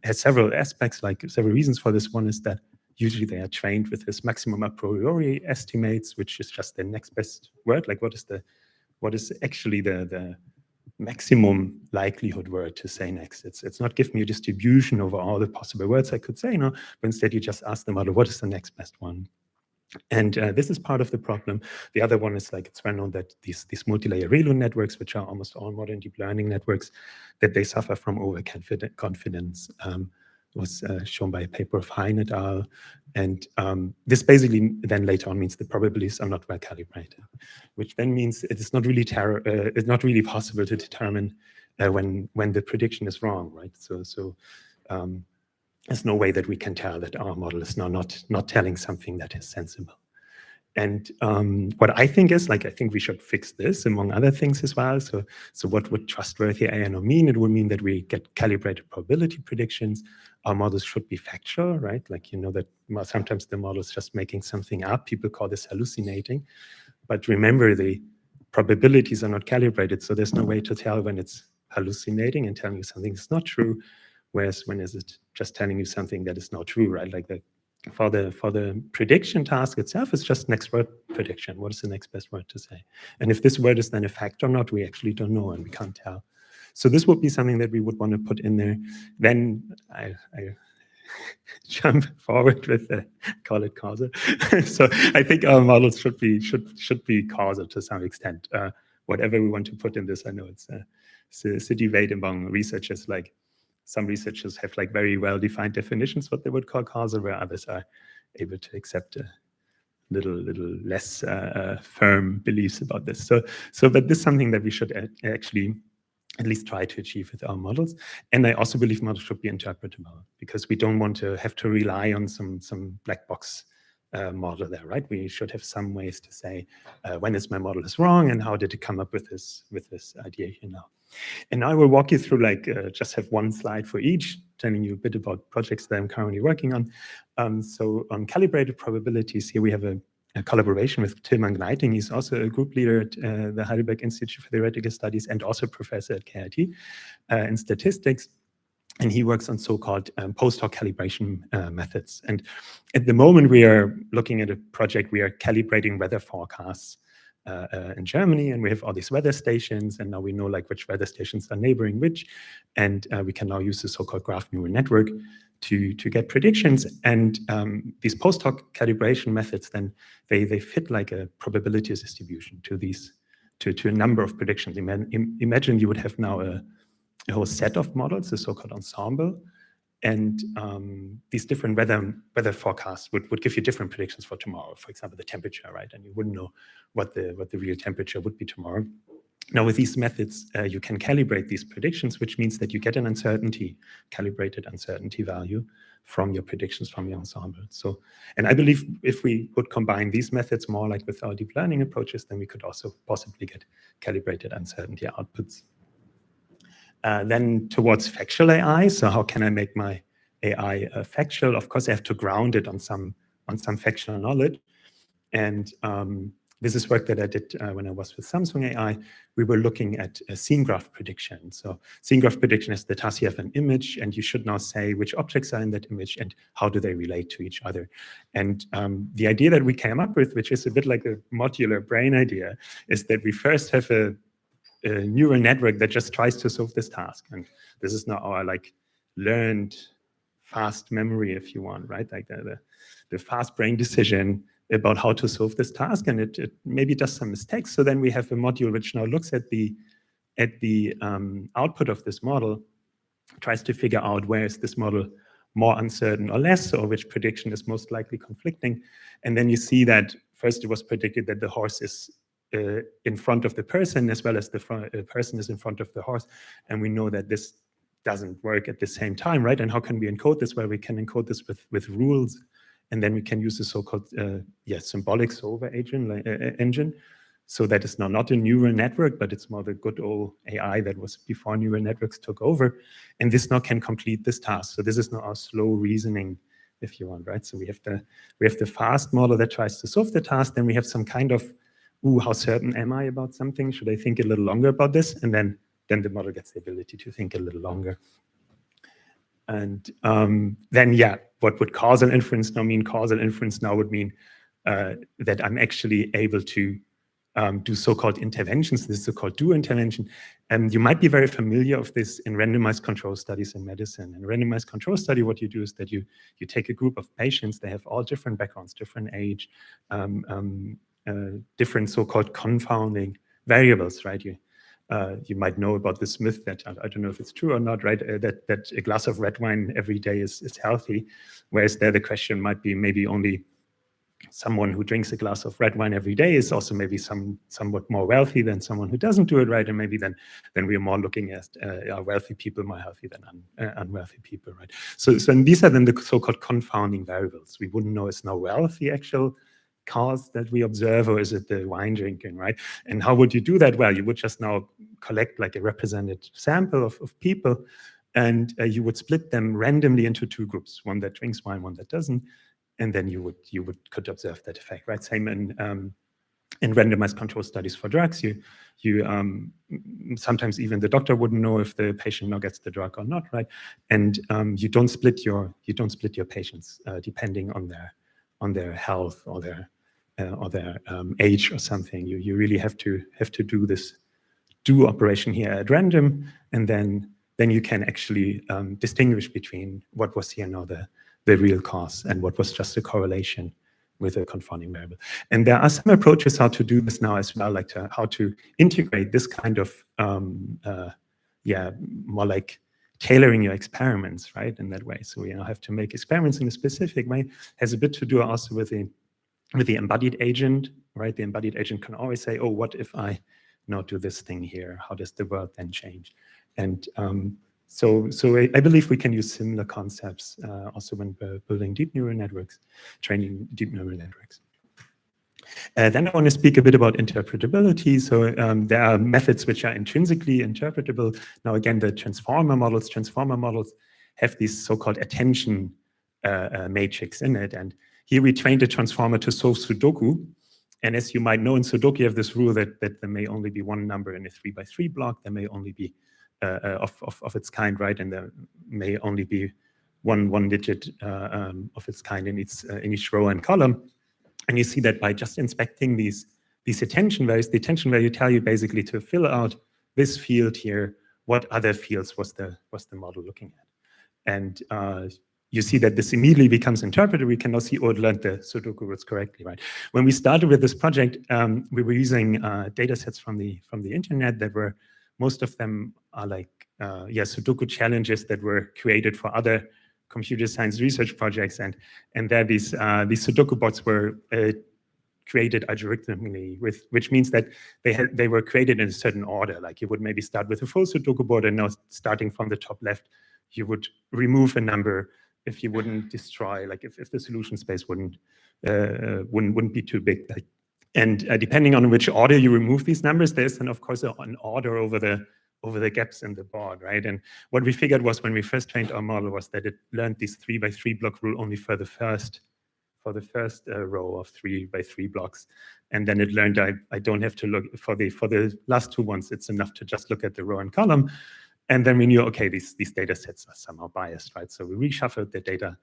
has several aspects, like several reasons for this. One is that usually they are trained with this maximum a priori estimates, which is just the next best word. Like what is actually the maximum likelihood word to say next. It's not giving you a distribution over all the possible words I could say, but instead you just ask the model, what is the next best one? And this is part of the problem. The other one is like, it's well known that these multi-layer ReLU networks, which are almost all modern deep learning networks, that they suffer from overconfidence. Was shown by a paper of Hein et al. And this basically then later on means the probabilities are not well calibrated, which then means it is not really it's not really possible to determine when the prediction is wrong, right? So there's no way that we can tell that our model is now not telling something that is sensible. And what I think is, like, I think we should fix this among other things as well. So what would trustworthy AI mean? It would mean that we get calibrated probability predictions. Our models should be factual, right? Like, that sometimes the model is just making something up. People call this hallucinating. But remember, the probabilities are not calibrated. So there's no way to tell when it's hallucinating and telling you something is not true. Whereas when is it just telling you something that is not true, right? Like for the prediction task itself, it's just next word prediction. What is the next best word to say? And if this word is then a fact or not, we actually don't know and we can't tell. So this would be something that we would want to put in there. Then I jump forward with call it causal. So I think our models should be causal to some extent. Whatever we want to put in this, I know it's a debate among researchers. Like, some researchers have like very well-defined definitions what they would call causal, where others are able to accept a little less firm beliefs about this. But this is something that we should actually at least try to achieve with our models. And I also believe models should be interpretable, because we don't want to have to rely on some black box model there, right? We should have some ways to say when is my model is wrong and how did it come up with this idea here now. And I will walk you through, like, just have one slide for each, telling you a bit about projects that I'm currently working on. So on calibrated probabilities, here we have a a collaboration with Tilman Gneiting. He's also a group leader at the Heidelberg Institute for Theoretical Studies and also professor at KIT in statistics. And he works on so-called post-hoc calibration methods. And at the moment, we are looking at a project, we are calibrating weather forecasts in Germany, and we have all these weather stations, and now we know like which weather stations are neighboring which, and we can now use the so-called graph neural network to get predictions. And these post hoc calibration methods, then they fit like a probability distribution to these to a number of predictions. Imagine you would have now a whole set of models, the so-called ensemble, and these different weather forecasts would give you different predictions for tomorrow. For example, the temperature, right? And you wouldn't know what the real temperature would be tomorrow. Now, with these methods, you can calibrate these predictions, which means that you get an calibrated uncertainty value from your predictions from your ensemble. So, and I believe if we would combine these methods more like with our deep learning approaches, then we could also possibly get calibrated uncertainty outputs. Then towards factual AI. So how can I make my AI factual? Of course, I have to ground it on some factual knowledge. And this is work that I did when I was with Samsung AI. We were looking at a scene graph prediction. So scene graph prediction is the task you have an image, and you should now say which objects are in that image and how do they relate to each other. And the idea that we came up with, which is a bit like a modular brain idea, is that we first have a neural network that just tries to solve this task. And this is now our like learned fast memory, if you want, right? Like the fast brain decision about how to solve this task, and it maybe does some mistakes. So then we have a module which now looks at the output of this model, tries to figure out where is this model more uncertain or less, or which prediction is most likely conflicting. And then you see that first it was predicted that the horse is in front of the person as well as the person is in front of the horse. And we know that this doesn't work at the same time, right? And how can we encode this? Well, we can encode this with rules. And then we can use the so-called symbolic solver engine. So that is now not a neural network, but it's more the good old AI that was before neural networks took over. And this now can complete this task. So this is now our slow reasoning, if you want, right? So we have the fast model that tries to solve the task. Then we have some kind of, how certain am I about something? Should I think a little longer about this? And then the model gets the ability to think a little longer. And then, what would causal inference now mean? Causal inference now would mean that I'm actually able to do so-called interventions. This is so-called do intervention. You might be very familiar with this in randomized control studies in medicine. In a randomized control study, what you do is that you take a group of patients. They have all different backgrounds, different age, different so-called confounding variables, right? You might know about this myth that, I don't know if it's true or not, right? That a glass of red wine every day is healthy, whereas there the question might be maybe only someone who drinks a glass of red wine every day is also maybe somewhat more wealthy than someone who doesn't do it, right? And maybe then we are more looking at are wealthy people more healthy than unwealthy people, right? So these are then the so-called confounding variables. We wouldn't know is now wealth the actual cause that we observe, or is it the wine drinking, right? And how would you do that? Well, you would just now collect like a representative sample of people, and you would split them randomly into two groups, one that drinks wine, one that doesn't, and then you could observe that effect, right? Same in randomized control studies for drugs. You sometimes even the doctor wouldn't know if the patient now gets the drug or not, right? And you don't split your patients depending on their health or their age or something. You really have to do this do operation here at random, and then you can actually distinguish between what was here now the real cause and what was just a correlation with a confounding variable. And there are some approaches how to do this now as well, like how to integrate this kind of more like tailoring your experiments, right, in that way. So you have to make experiments in a specific way. Has a bit to do also with the embodied agent, right? The embodied agent can always say, oh, what if I now do this thing here? How does the world then change? And so I believe we can use similar concepts also when we're building deep neural networks, training deep neural networks. Then I want to speak a bit about interpretability. So there are methods which are intrinsically interpretable. Now, again, the transformer models have these so-called attention matrix in it. And here we trained the transformer to solve Sudoku. And as you might know, in Sudoku, you have this rule that there may only be one number in a 3x3 block. There may only be of its kind, right? And there may only be one digit of its kind in each row and column. And you see that by just inspecting these attention values, the attention value tell you basically to fill out this field here, what other fields was the model looking at. And you see that this immediately becomes interpreted. We can now see, oh, it learned the Sudoku rules correctly, right? When we started with this project, we were using data sets from the internet that were, most of them are like, Sudoku challenges that were created for other computer science research projects. And there these Sudoku bots were created algorithmically, which means that they were created in a certain order. Like you would maybe start with a full Sudoku board, and now starting from the top left, you would remove a number if you wouldn't destroy, like if the solution space wouldn't be too big. And depending on which order you remove these numbers, there's then of course an order over the gaps in the board, right? And what we figured was when we first trained our model was that it learned this 3x3 block rule only for the first row of 3x3 blocks, and then it learned I don't have to look for the last two ones. It's enough to just look at the row and column. And then we knew, okay, these data sets are somehow biased, right? So we reshuffled the data,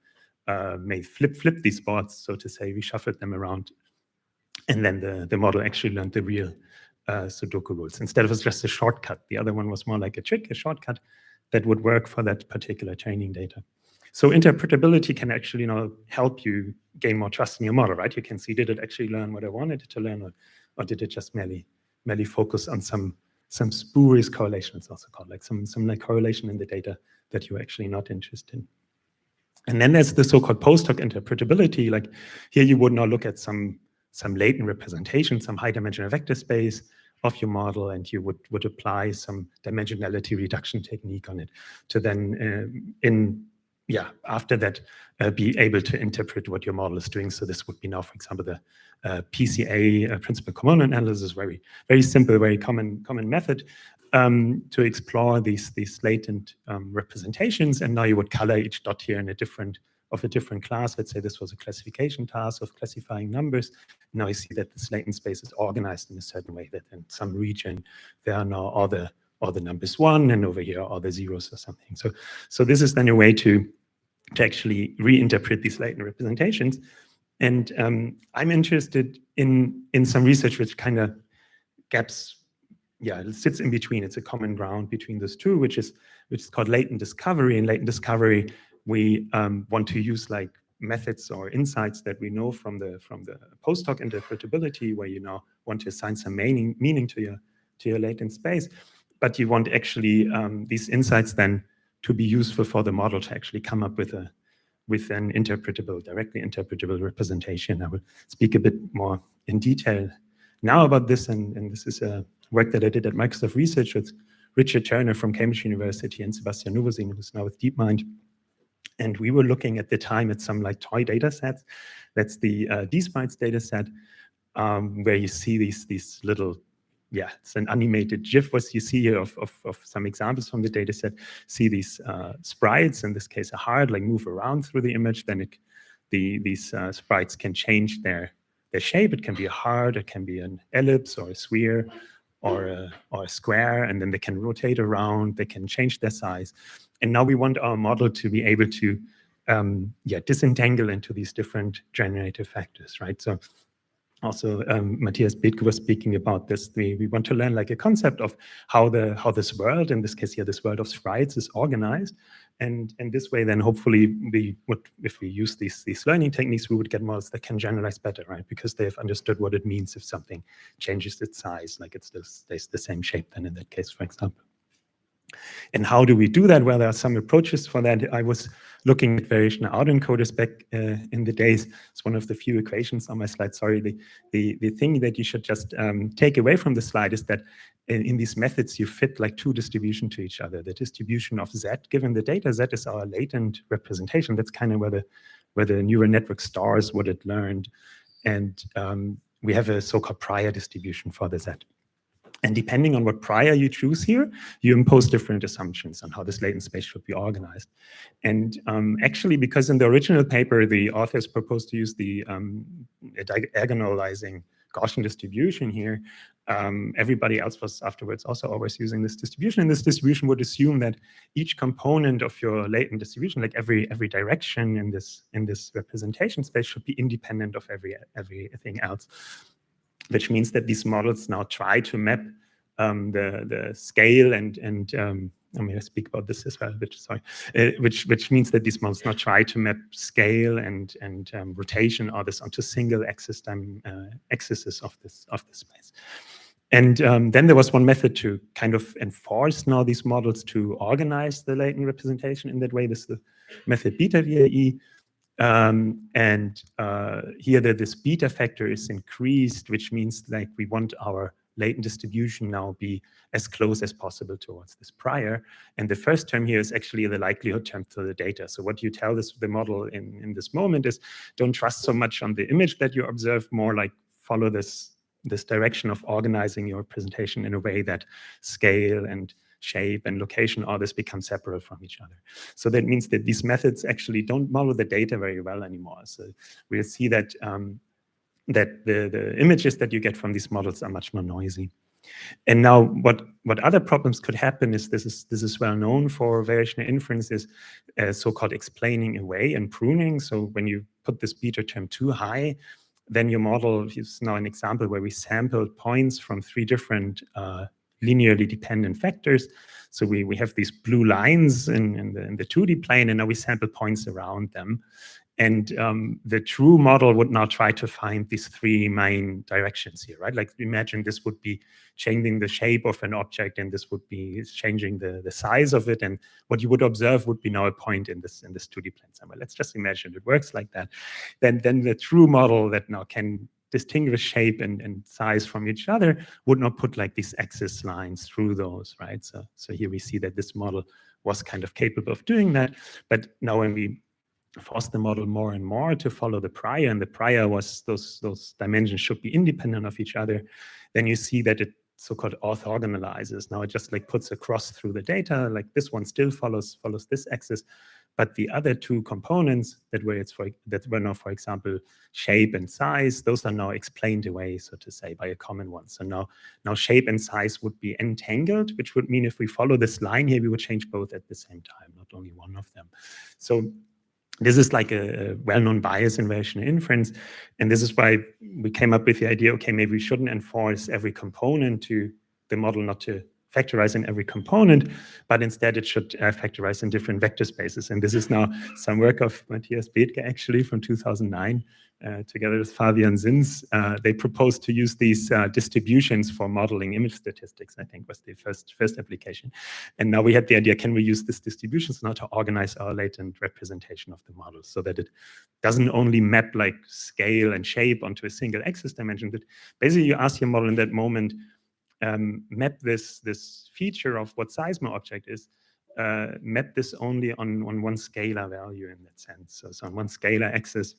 may flip these boards, so to say, we shuffled them around. And then the model actually learned the real Sudoku rules. Instead of just a shortcut, the other one was more like a trick, a shortcut that would work for that particular training data. So interpretability can actually help you gain more trust in your model, right? You can see, did it actually learn what I wanted it to learn, or did it just merely focus on some spurious correlation, it's also called, like some like correlation in the data that you're actually not interested in. And then there's the so-called post-hoc interpretability. Like here you would now look at some latent representation, some high-dimensional vector space of your model, and you would apply some dimensionality reduction technique on it to then, after that, be able to interpret what your model is doing. So this would be now, for example, the PCA, principal component analysis, very, very simple, very common method to explore these latent representations. And now you would color each dot here in a different class. Let's say this was a classification task of classifying numbers. Now you see that this latent space is organized in a certain way, that in some region there are now all the numbers 1, and over here are the zeros or something. So this is then a way to actually reinterpret these latent representations. And I'm interested in some research which kind of gaps, it sits in between. It's a common ground between those two, which is called latent discovery. In latent discovery, we want to use like methods or insights that we know from the post-hoc interpretability, where you now want to assign some meaning to your latent space, but you want actually these insights then to be useful for the model to actually come up with an directly interpretable representation. I will speak a bit more in detail now about this, and this is a work that I did at Microsoft Research with Richard Turner from Cambridge University and Sebastian Novosin, who's now with DeepMind. And we were looking at the time at some like toy data sets. That's the D-Sprites data set, where you see these little, it's an animated GIF. What you see here of some examples from the data set. See these sprites, in this case a heart, like move around through the image. Then these sprites can change their shape. It can be a heart, it can be an ellipse or a sphere or a square, and then they can rotate around, they can change their size. And now we want our model to be able to disentangle into these different generative factors, right? So also Matthias Bethge was speaking about this. We want to learn like a concept of how this world, in this case here, this world of sprites is organized. And this way, then hopefully if we use these learning techniques, we would get models that can generalize better, right? Because they have understood what it means if something changes its size, like it still stays the same shape then in that case, for example. And how do we do that? Well, there are some approaches for that. I was looking at variational autoencoders back in the days. It's one of the few equations on my slide. Sorry, the thing that you should just take away from the slide is that in these methods, you fit like two distributions to each other. The distribution of Z, given the data, Z is our latent representation. That's kind of where the neural network stores what it learned. And we have a so-called prior distribution for the Z. And depending on what prior you choose here, you impose different assumptions on how this latent space should be organized. And actually, because in the original paper, the authors proposed to use the diagonalizing Gaussian distribution here, everybody else was afterwards also always using this distribution. And this distribution would assume that each component of your latent distribution, like every direction in this representation space, should be independent of everything else. Which means that these models now try to map the scale and I'm going to speak about this as well, which means that these models now try to map scale and rotation or this onto single axis axes of this space. And then there was one method to kind of enforce now these models to organize the latent representation in that way. This is the method Bethge. Here this beta factor is increased, which means like we want our latent distribution now be as close as possible towards this prior. And the first term here is actually the likelihood term to the data. So what you tell the model in this moment is don't trust so much on the image that you observe, more like follow this direction of organizing your presentation in a way that scale and shape and location, all this becomes separate from each other. So that means that these methods actually don't model the data very well anymore. So we'll see that that the images that you get from these models are much more noisy. And now what other problems could happen is this is well known for variational inference, is so-called explaining away and pruning. So when you put this beta term too high, then your model is now an example where we sampled points from 3 different linearly dependent vectors. So we have these blue lines in the 2D plane, and now we sample points around them. And the true model would now try to find these 3 main directions here, right? Like imagine this would be changing the shape of an object, and this would be changing the size of it. And what you would observe would be now a point in this 2D plane somewhere. Let's just imagine it works like that. Then the true model that now can distinguish shape and size from each other would not put like these axis lines through those, right? So here we see that this model was kind of capable of doing that. But now when we force the model more and more to follow the prior, and the prior was those dimensions should be independent of each other, then you see that it so-called orthogonalizes. Now it just like puts a cross through the data, like this one still follows this axis, but the other 2 components that were now, for example, shape and size, those are now explained away, so to say, by a common one. So now shape and size would be entangled, which would mean if we follow this line here, we would change both at the same time, not only one of them. So this is like a well-known bias in variational inference. And this is why we came up with the idea, okay, maybe we shouldn't enforce every component to the model not to factorize in every component, but instead it should factorize in different vector spaces. And this is now some work of Matthias Bethge, actually, from 2009, together with Fabian Zins. They proposed to use these distributions for modeling image statistics, I think was the first application. And now we had the idea, can we use these distributions now to organize our latent representation of the model so that it doesn't only map like scale and shape onto a single axis dimension, but basically you ask your model in that moment, map this feature of what size my object is, map this only on one scalar value in that sense. So on one scalar axis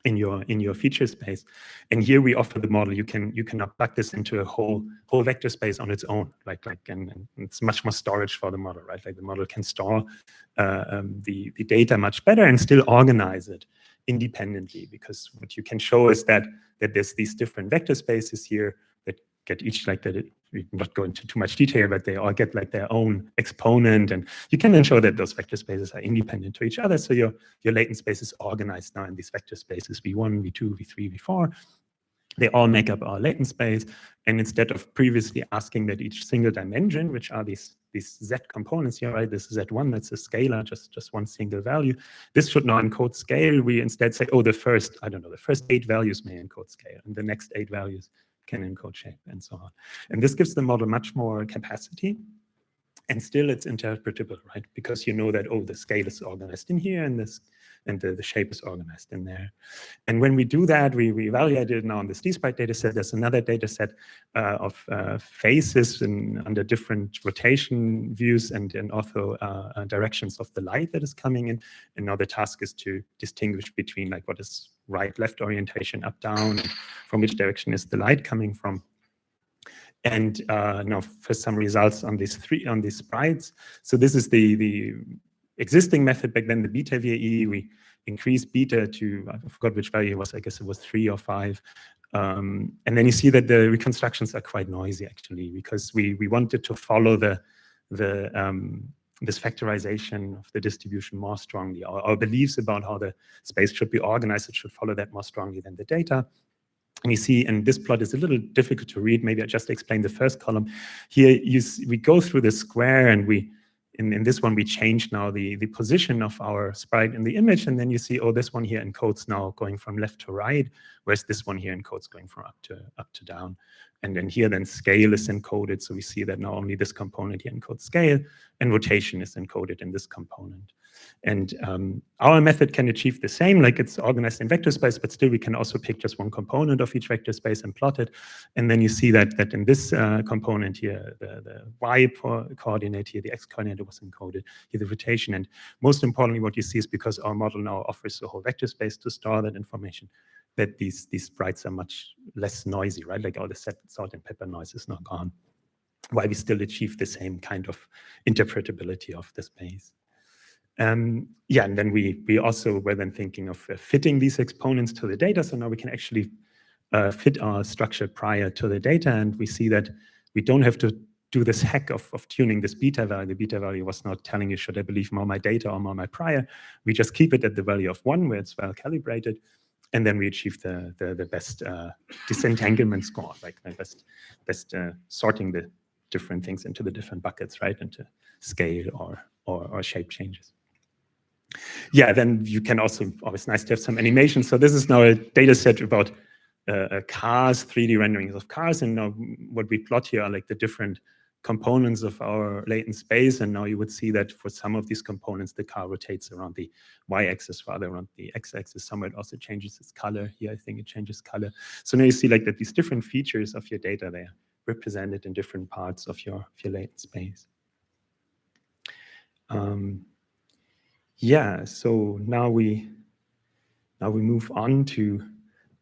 in your feature space. And here we offer the model, you can now plug this into a whole vector space on its own, and it's much more storage for the model, right? Like the model can store the data much better and still organize it independently, because what you can show is that there's these different vector spaces here that get each like that. We not go into too much detail, but they all get like their own exponent, and you can then show that those vector spaces are independent to each other. So your latent space is organized now in these vector spaces V1, V2, V3, V4. They all make up our latent space, and instead of previously asking that each single dimension, which are these Z components here, right? This is Z1, that's a scalar, just one single value. This should now encode scale. We instead say, oh, the first 8 values may encode scale, and the next 8 values can encode shape, and so on. And this gives the model much more capacity, and still it's interpretable, right? Because you know that, oh, the scale is organized in here, and the shape is organized in there. And when we do that, we evaluated it now on this D-Sprite data set. There's another data set of faces under different rotation views and also directions of the light that is coming in. And now the task is to distinguish between like what is right, left orientation, up, down, and from which direction is the light coming from. And now for some results on these sprites. So this is the existing method back then, the beta VAE. We increased beta to, I forgot which value it was, I guess it was 3 or 5. And then you see that the reconstructions are quite noisy, actually, because we wanted to follow this factorization of the distribution more strongly. Our beliefs about how the space should be organized, it should follow that more strongly than the data. And you see, and this plot is a little difficult to read. Maybe I just explain the first column. Here, we go through the square, and in this one, we change now the position of our sprite in the image. And then you see, oh, this one here encodes now going from left to right, whereas this one here encodes going from up to down. And then here, then scale is encoded. So we see that now only this component here encodes scale, and rotation is encoded in this component. And our method can achieve the same, like it's organized in vector space, but still we can also pick just one component of each vector space and plot it. And then you see that in this component here, the y coordinate here, the x coordinate was encoded, here the rotation. And most importantly, what you see is because our model now offers a whole vector space to store that information, that these sprites are much less noisy, right? Like all the salt and pepper noise is not gone, while we still achieve the same kind of interpretability of the space. Yeah, and then we also were then thinking of fitting these exponents to the data. So now we can actually fit our structure prior to the data, and we see that we don't have to do this hack of tuning this beta value. The beta value was not telling you, should I believe more my data or more my prior? We just keep it at the value of 1, where it's well calibrated, and then we achieve the best disentanglement score, like the best sorting the different things into the different buckets, right, into scale or shape changes. Yeah, then you can also, always nice to have some animation. So this is now a data set about cars, 3D renderings of cars. And now what we plot here are like the different components of our latent space. And now you would see that for some of these components, the car rotates around the y-axis rather around the x-axis. Somewhere it also changes its color. Here, I think it changes color. So now you see like that these different features of your data there represented in different parts of your latent space. Yeah, so now we move on to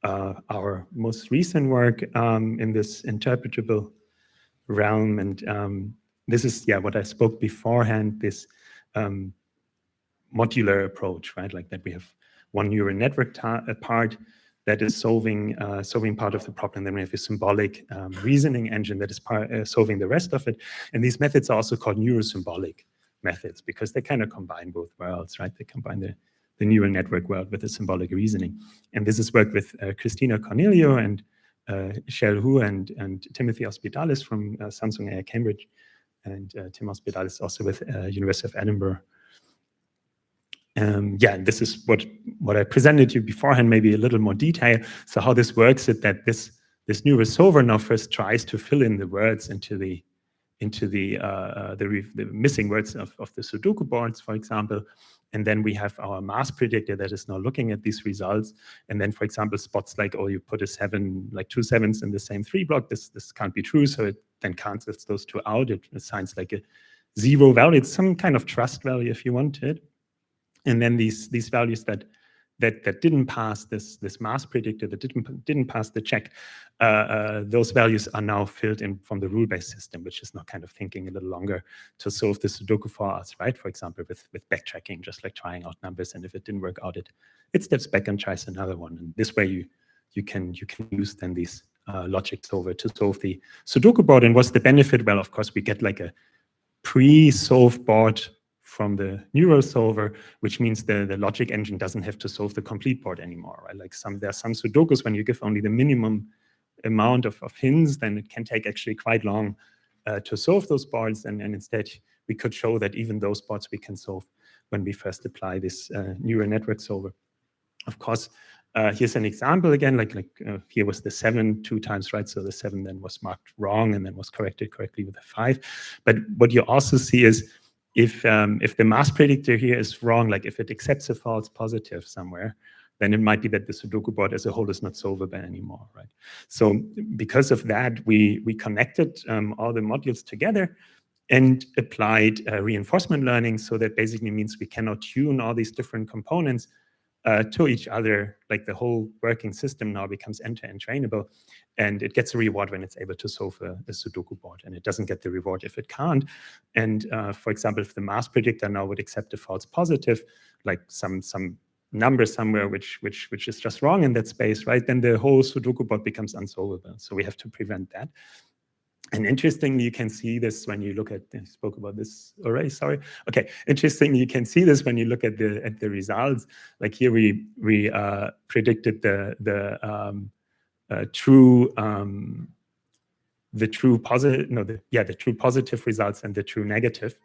our most recent work in this interpretable realm, and this is what I spoke beforehand. This modular approach, right? Like that we have one neural network part that is solving part of the problem. Then we have a symbolic reasoning engine that is solving the rest of it. And these methods are also called neurosymbolic methods because they kind of combine both worlds, right? They combine the neural network world with the symbolic reasoning. And this is work with Cristina Cornelio and Shel Hu and Timothy Hospitalis from Samsung AI Cambridge. And Tim Hospitalis also with University of Edinburgh. Yeah, this is what I presented to you beforehand, maybe a little more detail. So how this works is that this neural solver now first tries to fill in the words into the missing words of the Sudoku boards, for example. And then we have our mass predictor that is now looking at these results. And then, for example, spots like, oh, you put a 7, like 2 7s in the same 3 block. This can't be true. So it then cancels those 2 out. It assigns like a 0 value. It's some kind of trust value if you want it. And then these values that didn't pass this mass predictor, that didn't pass the check, those values are now filled in from the rule-based system, which is now kind of thinking a little longer to solve the Sudoku for us, right? For example, with backtracking, just like trying out numbers, and if it didn't work out, it steps back and tries another one. And this way you can use then these logic solver to solve the Sudoku board. And what's the benefit? Well, of course, we get like a pre-solved board from the neural solver, which means the logic engine doesn't have to solve the complete board anymore, right? Like there are some Sudokus, when you give only the minimum amount of hints, then it can take actually quite long to solve those boards. And instead, we could show that even those boards we can solve when we first apply this neural network solver. Of course, here's an example again, like here was the 7 2 times, right? So the 7 then was marked wrong and then was corrected correctly with a 5. But what you also see is if the mass predictor here is wrong, like if it accepts a false positive somewhere, then it might be that the Sudoku board as a whole is not solvable anymore, right? So because of that, we connected all the modules together and applied reinforcement learning. So that basically means we cannot tune all these different components to each other, like the whole working system now becomes end-to-end trainable, and it gets a reward when it's able to solve a Sudoku board, and it doesn't get the reward if it can't. And for example, if the mass predictor now would accept a false positive, like some number somewhere which is just wrong in that space, right, then the whole Sudoku board becomes unsolvable. So we have to prevent that. And interestingly, you can see this when you look at, I spoke about this already, sorry. Okay, interestingly, you can see this when you look at the results. Like here we predicted the true positive results and the true negative.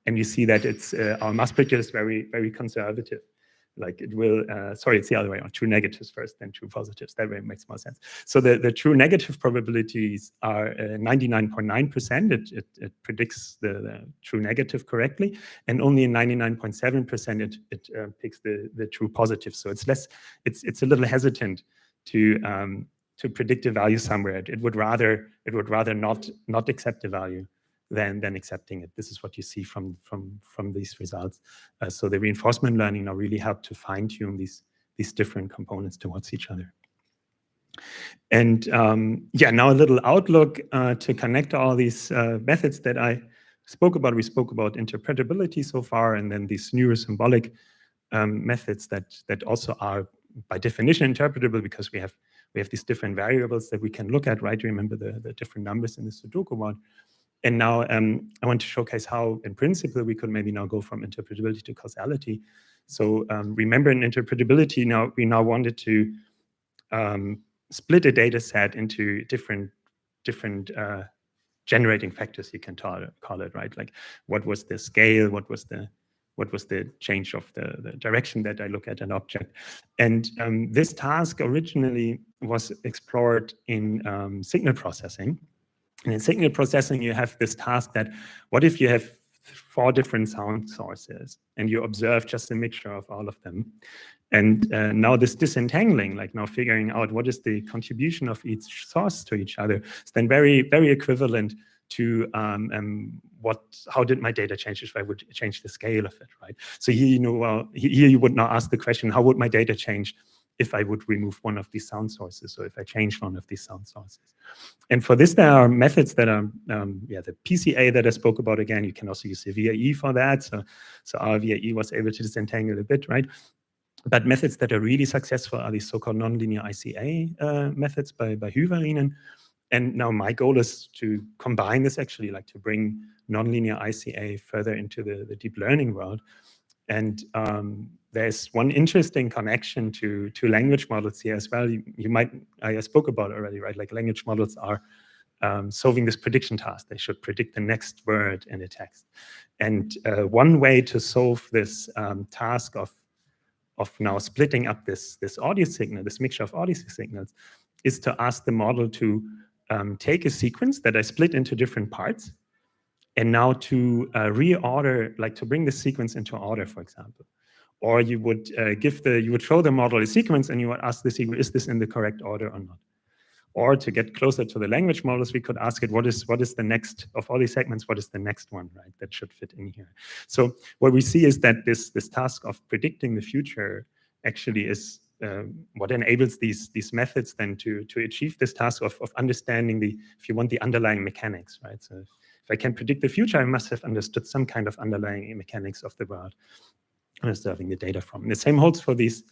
And you see that it's our mass predictor is very, very conservative. Like it will, sorry, it's the other way around, true negatives first, then true positives. That way it makes more sense. So the true negative probabilities are 99.9%. It predicts the true negative correctly, and only in 99.7% it picks the true positive. So it's a little hesitant to predict a value somewhere. It would rather not accept a value than accepting it. This is what you see from these results. So the reinforcement learning now really helped to fine-tune these different components towards each other. And now a little outlook to connect all these methods that I spoke about. We spoke about interpretability so far, and then these neurosymbolic methods that also are by definition interpretable, because we have these different variables that we can look at, right? Remember the different numbers in the Sudoku one. And now I want to showcase how, in principle, we could maybe now go from interpretability to causality. So remember, in interpretability, we now wanted to split a data set into different generating factors, you can call it, right? Like, what was the scale? What was the change of the direction that I look at an object? And this task originally was explored in signal processing. And in signal processing, you have this task that, what if you have 4 different sound sources and you observe just a mixture of all of them? And now this disentangling, like now figuring out what is the contribution of each source to each other, is then very, very equivalent to how did my data change if I would change the scale of it, right? So here, here you would now ask the question, how would my data change if I would remove one of these sound sources, or if I change one of these sound sources? And for this, there are methods that are, the PCA that I spoke about again. You can also use the VAE for that. So our VAE was able to disentangle a bit, right? But methods that are really successful are these so-called nonlinear ICA methods by Hyvärinen. And now my goal is to combine this, actually, like to bring nonlinear ICA further into the deep learning world. And there's one interesting connection to language models here as well. I spoke about it already, right? Like, language models are solving this prediction task. They should predict the next word in a text. And one way to solve this task of now splitting up this audio signal, this mixture of audio signals, is to ask the model to take a sequence that I split into different parts, and now to reorder, like to bring the sequence into order, for example. Or you would show the model a sequence, and you would ask the sequence, is this in the correct order or not? Or to get closer to the language models, we could ask it, what is the next of all these segments? What is the next one, right? That should fit in here. So what we see is that this task of predicting the future actually is what enables these methods then to achieve this task of understanding if you want, the underlying mechanics, right? So if I can predict the future, I must have understood some kind of underlying mechanics of the world I'm observing the data from. And the same holds for these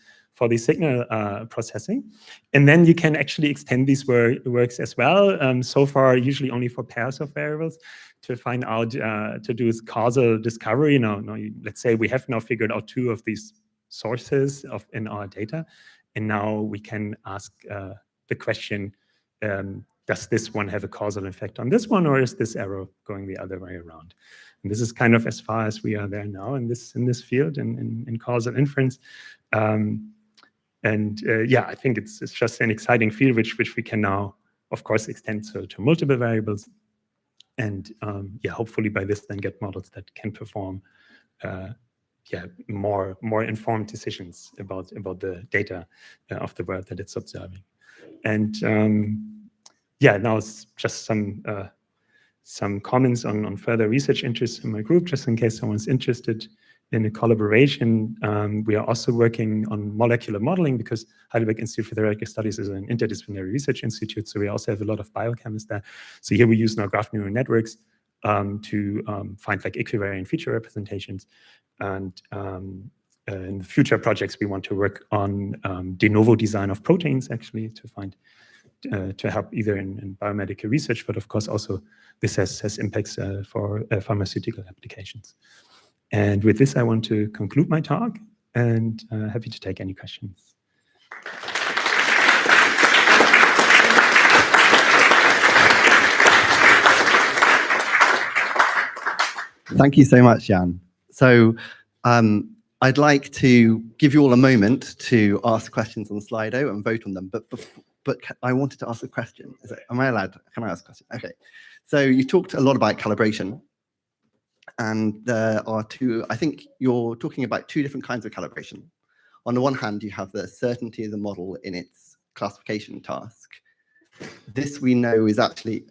signal processing. And then you can actually extend these works as well. So far, usually only for pairs of variables, to find out, to do causal discovery. Now, let's say we have now figured out 2 of these sources in our data. And now we can ask the question, does this one have a causal effect on this one, or is this arrow going the other way around? And this is kind of as far as we are there now in this field, in causal inference. I think it's just an exciting field which we can now, of course, extend to multiple variables, and hopefully by this then get models that can perform more informed decisions about the data of the world that it's observing. And now it's just some comments on further research interests in my group, just in case someone's interested in a collaboration, we are also working on molecular modeling, because Heidelberg Institute for Theoretical Studies is an interdisciplinary research institute, so we also have a lot of biochemists there. So here we use now graph neural networks to find like equivariant feature representations. And in future projects, we want to work on de novo design of proteins, actually, to find to help either in biomedical research, but of course also this has impacts for pharmaceutical applications. And with this, I want to conclude my talk, and happy to take any questions. Thank you so much, Jan. So I'd like to give you all a moment to ask questions on Slido and vote on them, but I wanted to ask a question. Am I allowed? Can I ask a question? Okay. So you talked a lot about calibration, and there are I think you're talking about two different kinds of calibration. On the one hand, you have the certainty of the model in its classification task. This we know is actually,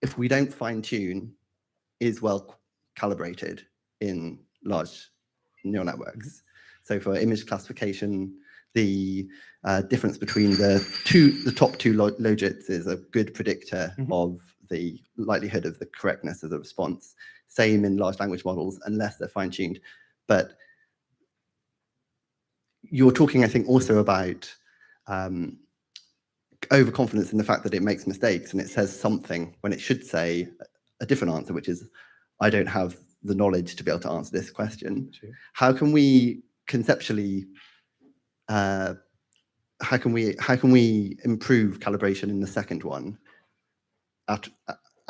if we don't fine tune, is well calibrated in large neural networks. So for image classification, the difference between the top two logits is a good predictor of the likelihood of the correctness of the response. Same in large language models, unless they're fine-tuned. But you're talking, I think, also about overconfidence in the fact that it makes mistakes and it says something when it should say a different answer, which is, I don't have the knowledge to be able to answer this question. Sure. How can we conceptually, how can we improve calibration in the second one? How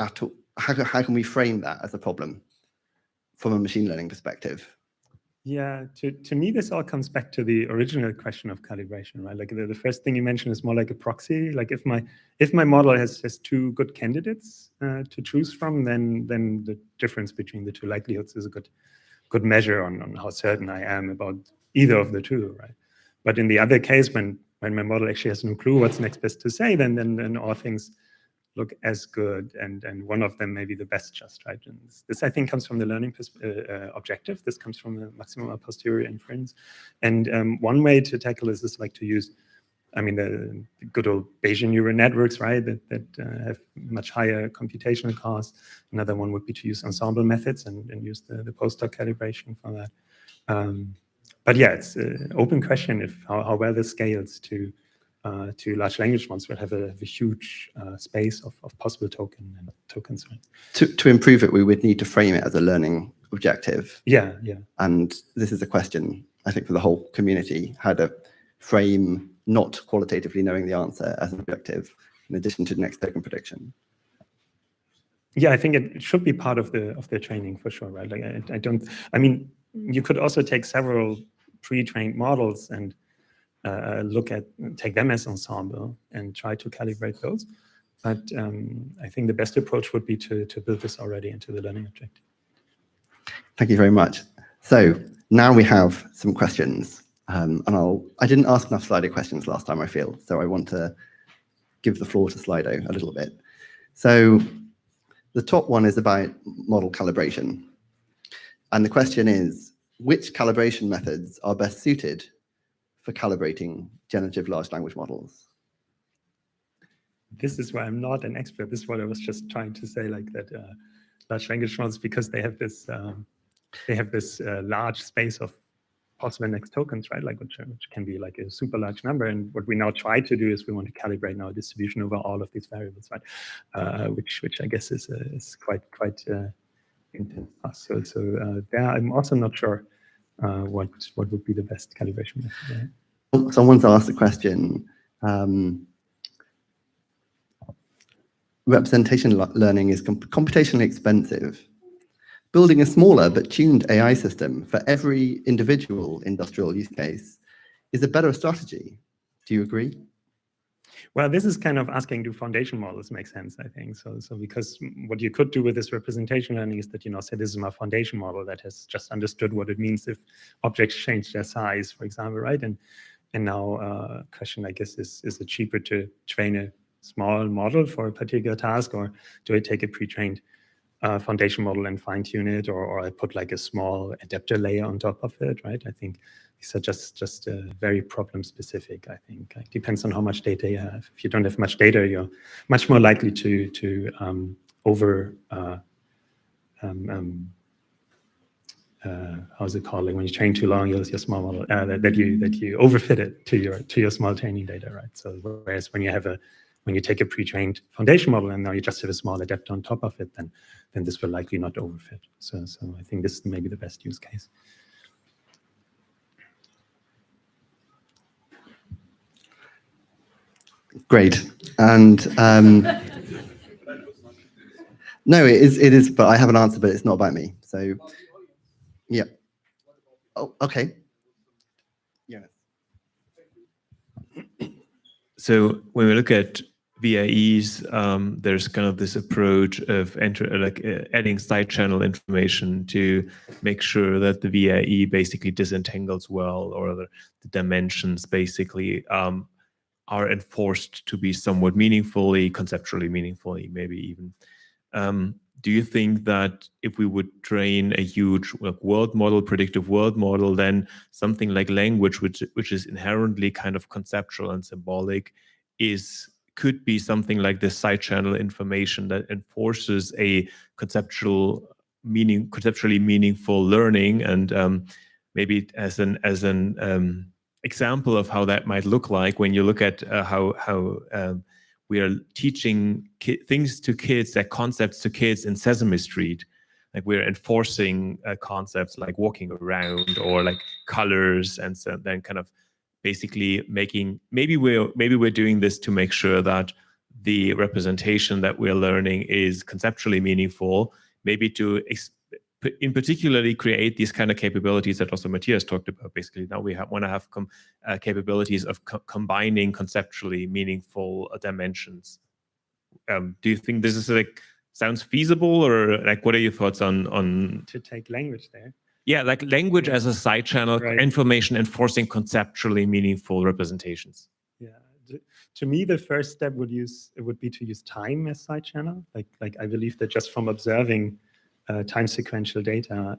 can we frame that as a problem from a machine learning perspective? Yeah, to me, this all comes back to the original question of calibration, right? Like the first thing you mentioned is more like a proxy. Like if my model has two good candidates to choose from, then the difference between the two likelihoods is a good measure on how certain I am about either of the two, right? But in the other case, when my model actually has no clue what's next best to say, then all things look as good, and one of them may be the best just, right? And this I think comes from the learning objective. This comes from the maximum a posteriori inference. And one way to tackle this is like to use, I mean, the good old Bayesian neural networks, right? That have much higher computational costs. Another one would be to use ensemble methods and use the post-hoc calibration for that. But yeah, it's an open question if how well this scales to large language models will have a huge space of possible tokens. Right? To improve it, we would need to frame it as a learning objective. Yeah. And this is a question, I think, for the whole community, how to frame not qualitatively knowing the answer as an objective, in addition to the next token prediction. Yeah, I think it should be part of the training for sure, right? Like I mean, you could also take several pre-trained models and take them as ensemble and try to calibrate those. But I think the best approach would be to build this already into the learning objective. Thank you very much. So now we have some questions. And I didn't ask enough Slido questions last time, I feel. So I want to give the floor to Slido a little bit. So the top one is about model calibration. And the question is, which calibration methods are best suited for calibrating generative large language models? This is where I'm not an expert. This is what I was just trying to say, like that large language models, because they have this large space of possible next tokens, right? Like which can be like a super large number. And what we now try to do is we want to calibrate now a distribution over all of these variables, right? Which I guess is quite intense. So there, I'm also not sure what would be the best calibration method. Right? Someone's asked the question, representation learning is computationally expensive. Building a smaller but tuned AI system for every individual industrial use case is a better strategy. Do you agree? Well, this is kind of asking, do foundation models make sense, I think. So because what you could do with this representation learning is that, say this is my foundation model that has just understood what it means if objects change their size, for example, right? And now question, I guess, is it cheaper to train a small model for a particular task, or do I take a pre-trained foundation model and fine tune it, or I put like a small adapter layer on top of it, right? I think these are just very problem specific. I think it depends on how much data you have. If you don't have much data, you're much more likely to how's it called? Like when you train too long, your small model that you overfit it to your small training data, right? So whereas when you take a pre-trained foundation model and now you just have a small adapter on top of it, then this will likely not overfit. So I think this may be the best use case. Great. And no, it is, but I have an answer, but it's not about me. So yeah. Oh, okay. Yeah. So when we look at VIEs, there's kind of this approach of adding side channel information to make sure that the VIE basically disentangles well, or the dimensions basically are enforced to be somewhat conceptually meaningfully, maybe even. Do you think that if we would train a huge world model, predictive world model, then something like language, which is inherently kind of conceptual and symbolic, could be something like this side channel information that enforces a conceptually meaningful learning? And maybe as an example of how that might look like, when you look at how we are teaching things to kids, like concepts to kids in Sesame Street, like we're enforcing concepts like walking around or like colors, and so then kind of basically making, maybe we're doing this to make sure that the representation that we're learning is conceptually meaningful, maybe to in particularly create these kind of capabilities that also Matthias talked about. Basically, now we want to have capabilities of combining conceptually meaningful dimensions. Do you think this is sounds feasible, or like what are your thoughts on to take language there? Yeah, like language as a side channel, right. Information enforcing conceptually meaningful representations. Yeah, to me, the first step would be to use time as side channel. Like I believe that just from observing time sequential data,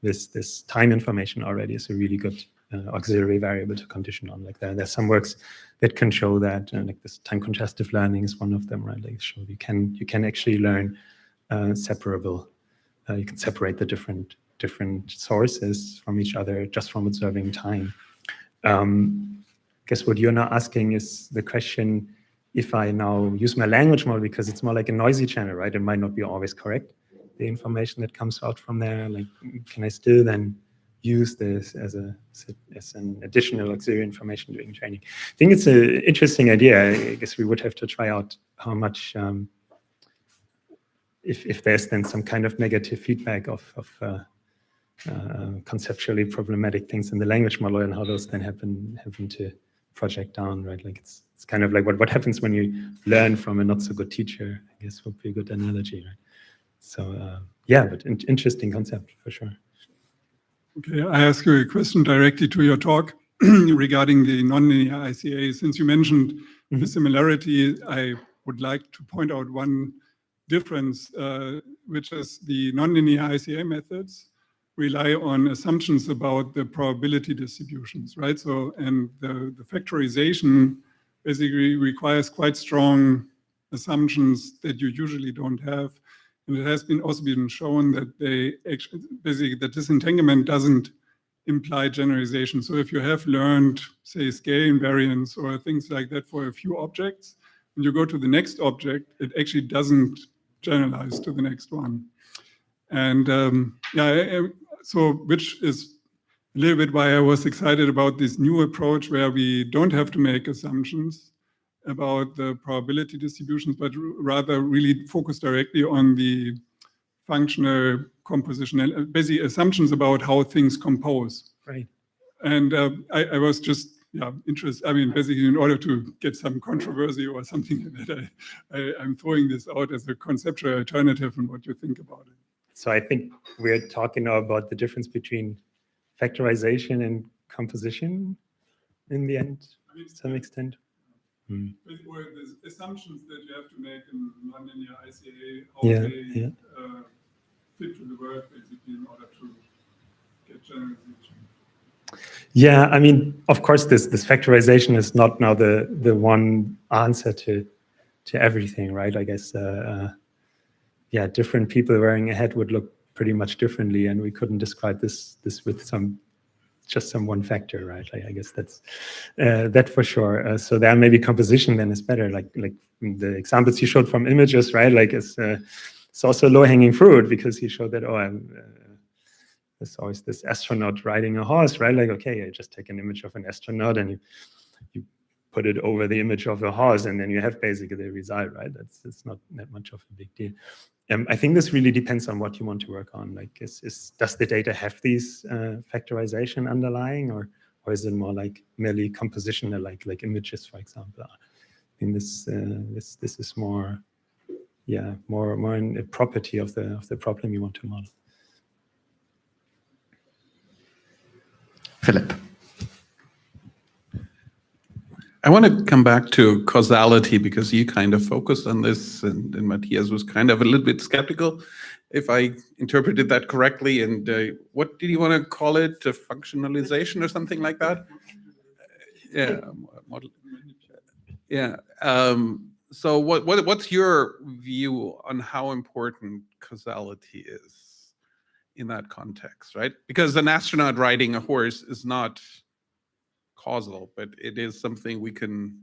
this time information already is a really good auxiliary variable to condition on. Like there's some works that can show that, like this time contrastive learning is one of them, right? Like show you can actually learn separable. You can separate the different sources from each other just from observing time. I guess what you're now asking is the question: if I now use my language model, because it's more like a noisy channel, right? It might not be always correct, the information that comes out from there. Like, can I still then use this as an additional auxiliary information during training? I think it's an interesting idea. I guess we would have to try out how much, if there's then some kind of negative feedback of conceptually problematic things in the language model, and how those then happen to project down, right? Like it's kind of like what happens when you learn from a not so good teacher, I guess would be a good analogy, right? So yeah, but interesting concept for sure. Okay, I ask you a question directly to your talk regarding the nonlinear ICA. Since you mentioned the similarity, I would like to point out one difference, which is the nonlinear ICA methods rely on assumptions about the probability distributions, right? So, and the factorization basically requires quite strong assumptions that you usually don't have. And it has also been shown that basically the disentanglement doesn't imply generalization. So if you have learned, say, scale invariance or things like that for a few objects, and you go to the next object, it actually doesn't generalize to the next one. And so which is a little bit why I was excited about this new approach, where we don't have to make assumptions about the probability distributions, but rather really focus directly on the functional composition and basically assumptions about how things compose. Right. And I was just interested. I mean, basically, in order to get some controversy or something like that, I'm throwing this out as a conceptual alternative and what you think about it. So I think we're talking now about the difference between factorization and composition in the end, to some extent. Were the assumptions that you have to make in nonlinear ICA, how Yeah, they yeah. fit to the work, basically, in order to get generalization. Yeah, I mean, of course, this factorization is not now the one answer to everything, right? I guess, yeah, different people wearing a hat would look pretty much differently, and we couldn't describe this with just some one factor, right? I guess that's that for sure. So there maybe composition then is better, like the examples he showed from images, right? Like it's also low-hanging fruit, because he showed that, there's always this astronaut riding a horse, right? Like, okay, you just take an image of an astronaut and you put it over the image of a horse, and then you have basically the result, right? It's not that much of a big deal. I think this really depends on what you want to work on. Like, does the data have these factorization underlying, or is it more like merely compositional, like images, for example? I think this is more, yeah, more in a property of the problem you want to model. Philip. I want to come back to causality, because you kind of focused on this, and Matthias was kind of a little bit skeptical, if I interpreted that correctly. And what did you want to call it? A functionalization or something like that? Yeah. Yeah. So what's your view on how important causality is in that context, right? Because an astronaut riding a horse is not causal, but it is something we can,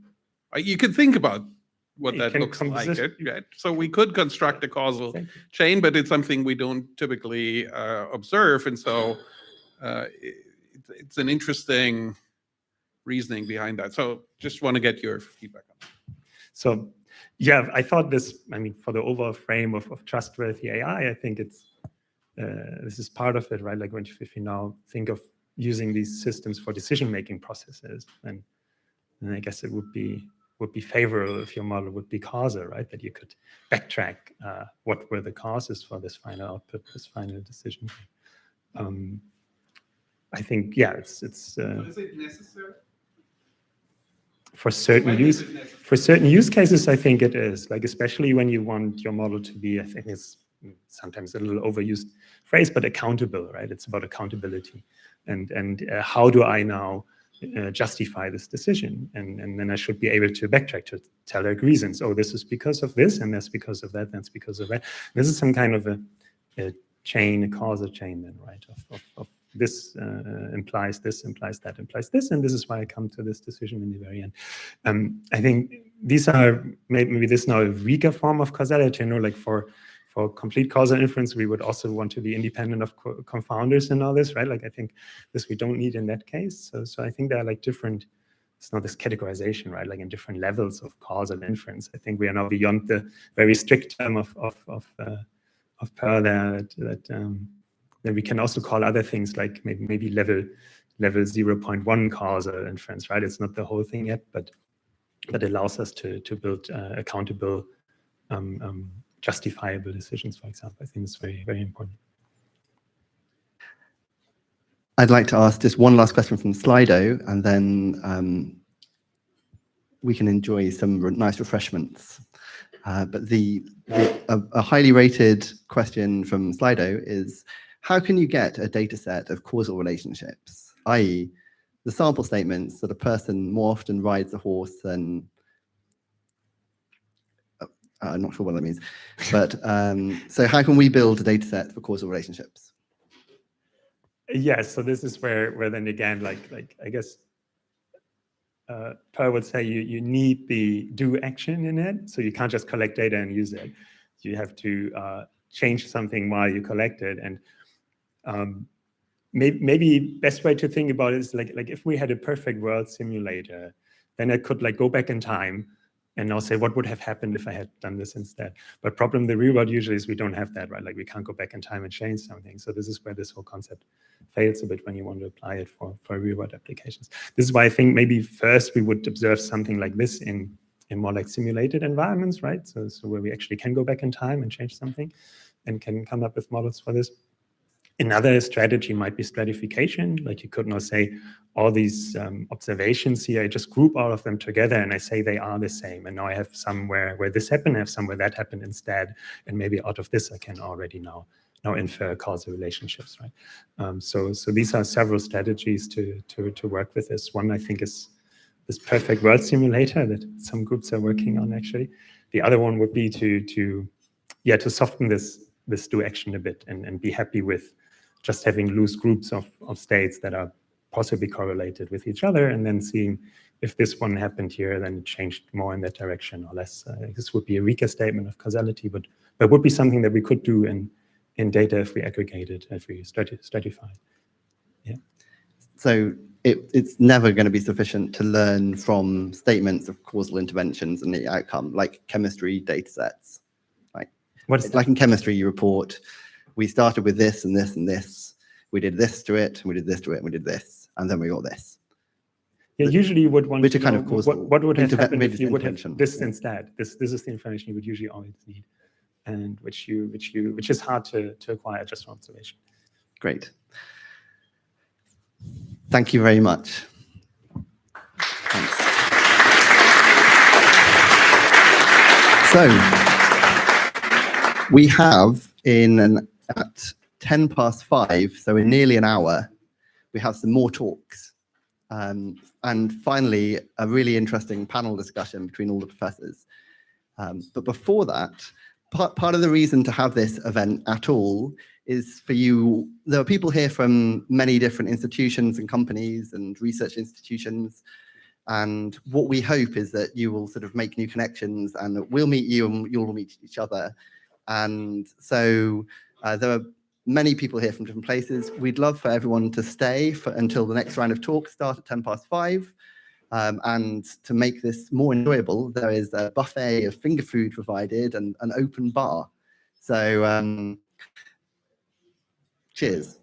you can think about what that looks like, right? So we could construct a causal chain, but it's something we don't typically observe. And so it's an interesting reasoning behind that. So just want to get your feedback on that. So yeah, I thought this, I mean, for the overall frame of trustworthy AI, I think it's, this is part of it, right? Like if you now think of using these systems for decision-making processes, and I guess it would be favorable if your model would be causal, right? That you could backtrack what were the causes for this final output, this final decision. I think, yeah, it's is it necessary? For certain use cases, I think it is. Like, especially when you want your model to be, I think it's sometimes a little overused phrase, but accountable, right? It's about accountability. And how do I now justify this decision? And then I should be able to backtrack to tell reasons. Oh, this is because of this, and that's because of that, that's because of that. This is some kind of a chain, a causal chain then, right? Of this implies this, implies that, implies this, and this is why I come to this decision in the very end. I think these are, maybe this is now a weaker form of causality, you know, like for complete causal inference, we would also want to be independent of confounders and all this, right? Like, I think this we don't need in that case. So I think there are like different, it's not this categorization, right? Like in different levels of causal inference. I think we are now beyond the very strict term of Pearl there, that we can also call other things like maybe level 0.1 causal inference, right? It's not the whole thing yet, but allows us to build accountable, justifiable decisions, for example. I think it's very, very important. I'd like to ask just one last question from Slido, and then we can enjoy some nice refreshments. But a highly rated question from Slido is, how can you get a data set of causal relationships, i.e. the sample statements that a person more often rides a horse than, I'm not sure what that means, but so how can we build a data set for causal relationships? Yes, so this is where then again, like I guess Pearl would say you need the do action in it, so you can't just collect data and use it. You have to change something while you collect it, and maybe best way to think about it is like if we had a perfect world simulator, then I could like go back in time and now say what would have happened if I had done this instead. But problem the real world usually is we don't have that, right? Like we can't go back in time and change something. So this is where this whole concept fails a bit when you want to apply it for real world applications. This is why I think maybe first we would observe something like this in more like simulated environments, right? So where we actually can go back in time and change something and can come up with models for this. Another strategy might be stratification. Like you could now say all these observations here, I just group all of them together and I say they are the same. And now I have some where this happened, I have some where that happened instead. And maybe out of this, I can already now infer causal relationships, right? So these are several strategies to work with this. One, I think, is this perfect world simulator that some groups are working on, actually. The other one would be to soften this do action a bit and be happy with just having loose groups of states that are possibly correlated with each other, and then seeing if this one happened here, then it changed more in that direction or less. This would be a weaker statement of causality, but it would be something that we could do in data if we aggregated, if we stratified. Yeah. So it's never going to be sufficient to learn from statements of causal interventions and the outcome, like chemistry data sets. Right? It's like in chemistry, you report, we started with this and this and this, we did this to it, and we did this to it, and we did this, and then we got this. Yeah, usually you would want which to are kind know of causal what would have happened if you would have intervention. this instead. This is the information you would usually always need, and which is hard to acquire just from observation. Great. Thank you very much. Thanks. So we have at 10 past 5, so in nearly an hour, we have some more talks. And finally, a really interesting panel discussion between all the professors. But before that, part of the reason to have this event at all is for you, there are people here from many different institutions and companies and research institutions. And what we hope is that you will sort of make new connections and that we'll meet you and you'll meet each other. And so there are many people here from different places. We'd love for everyone to stay until the next round of talks start at 10 past 5. And to make this more enjoyable, there is a buffet of finger food provided and an open bar. So cheers.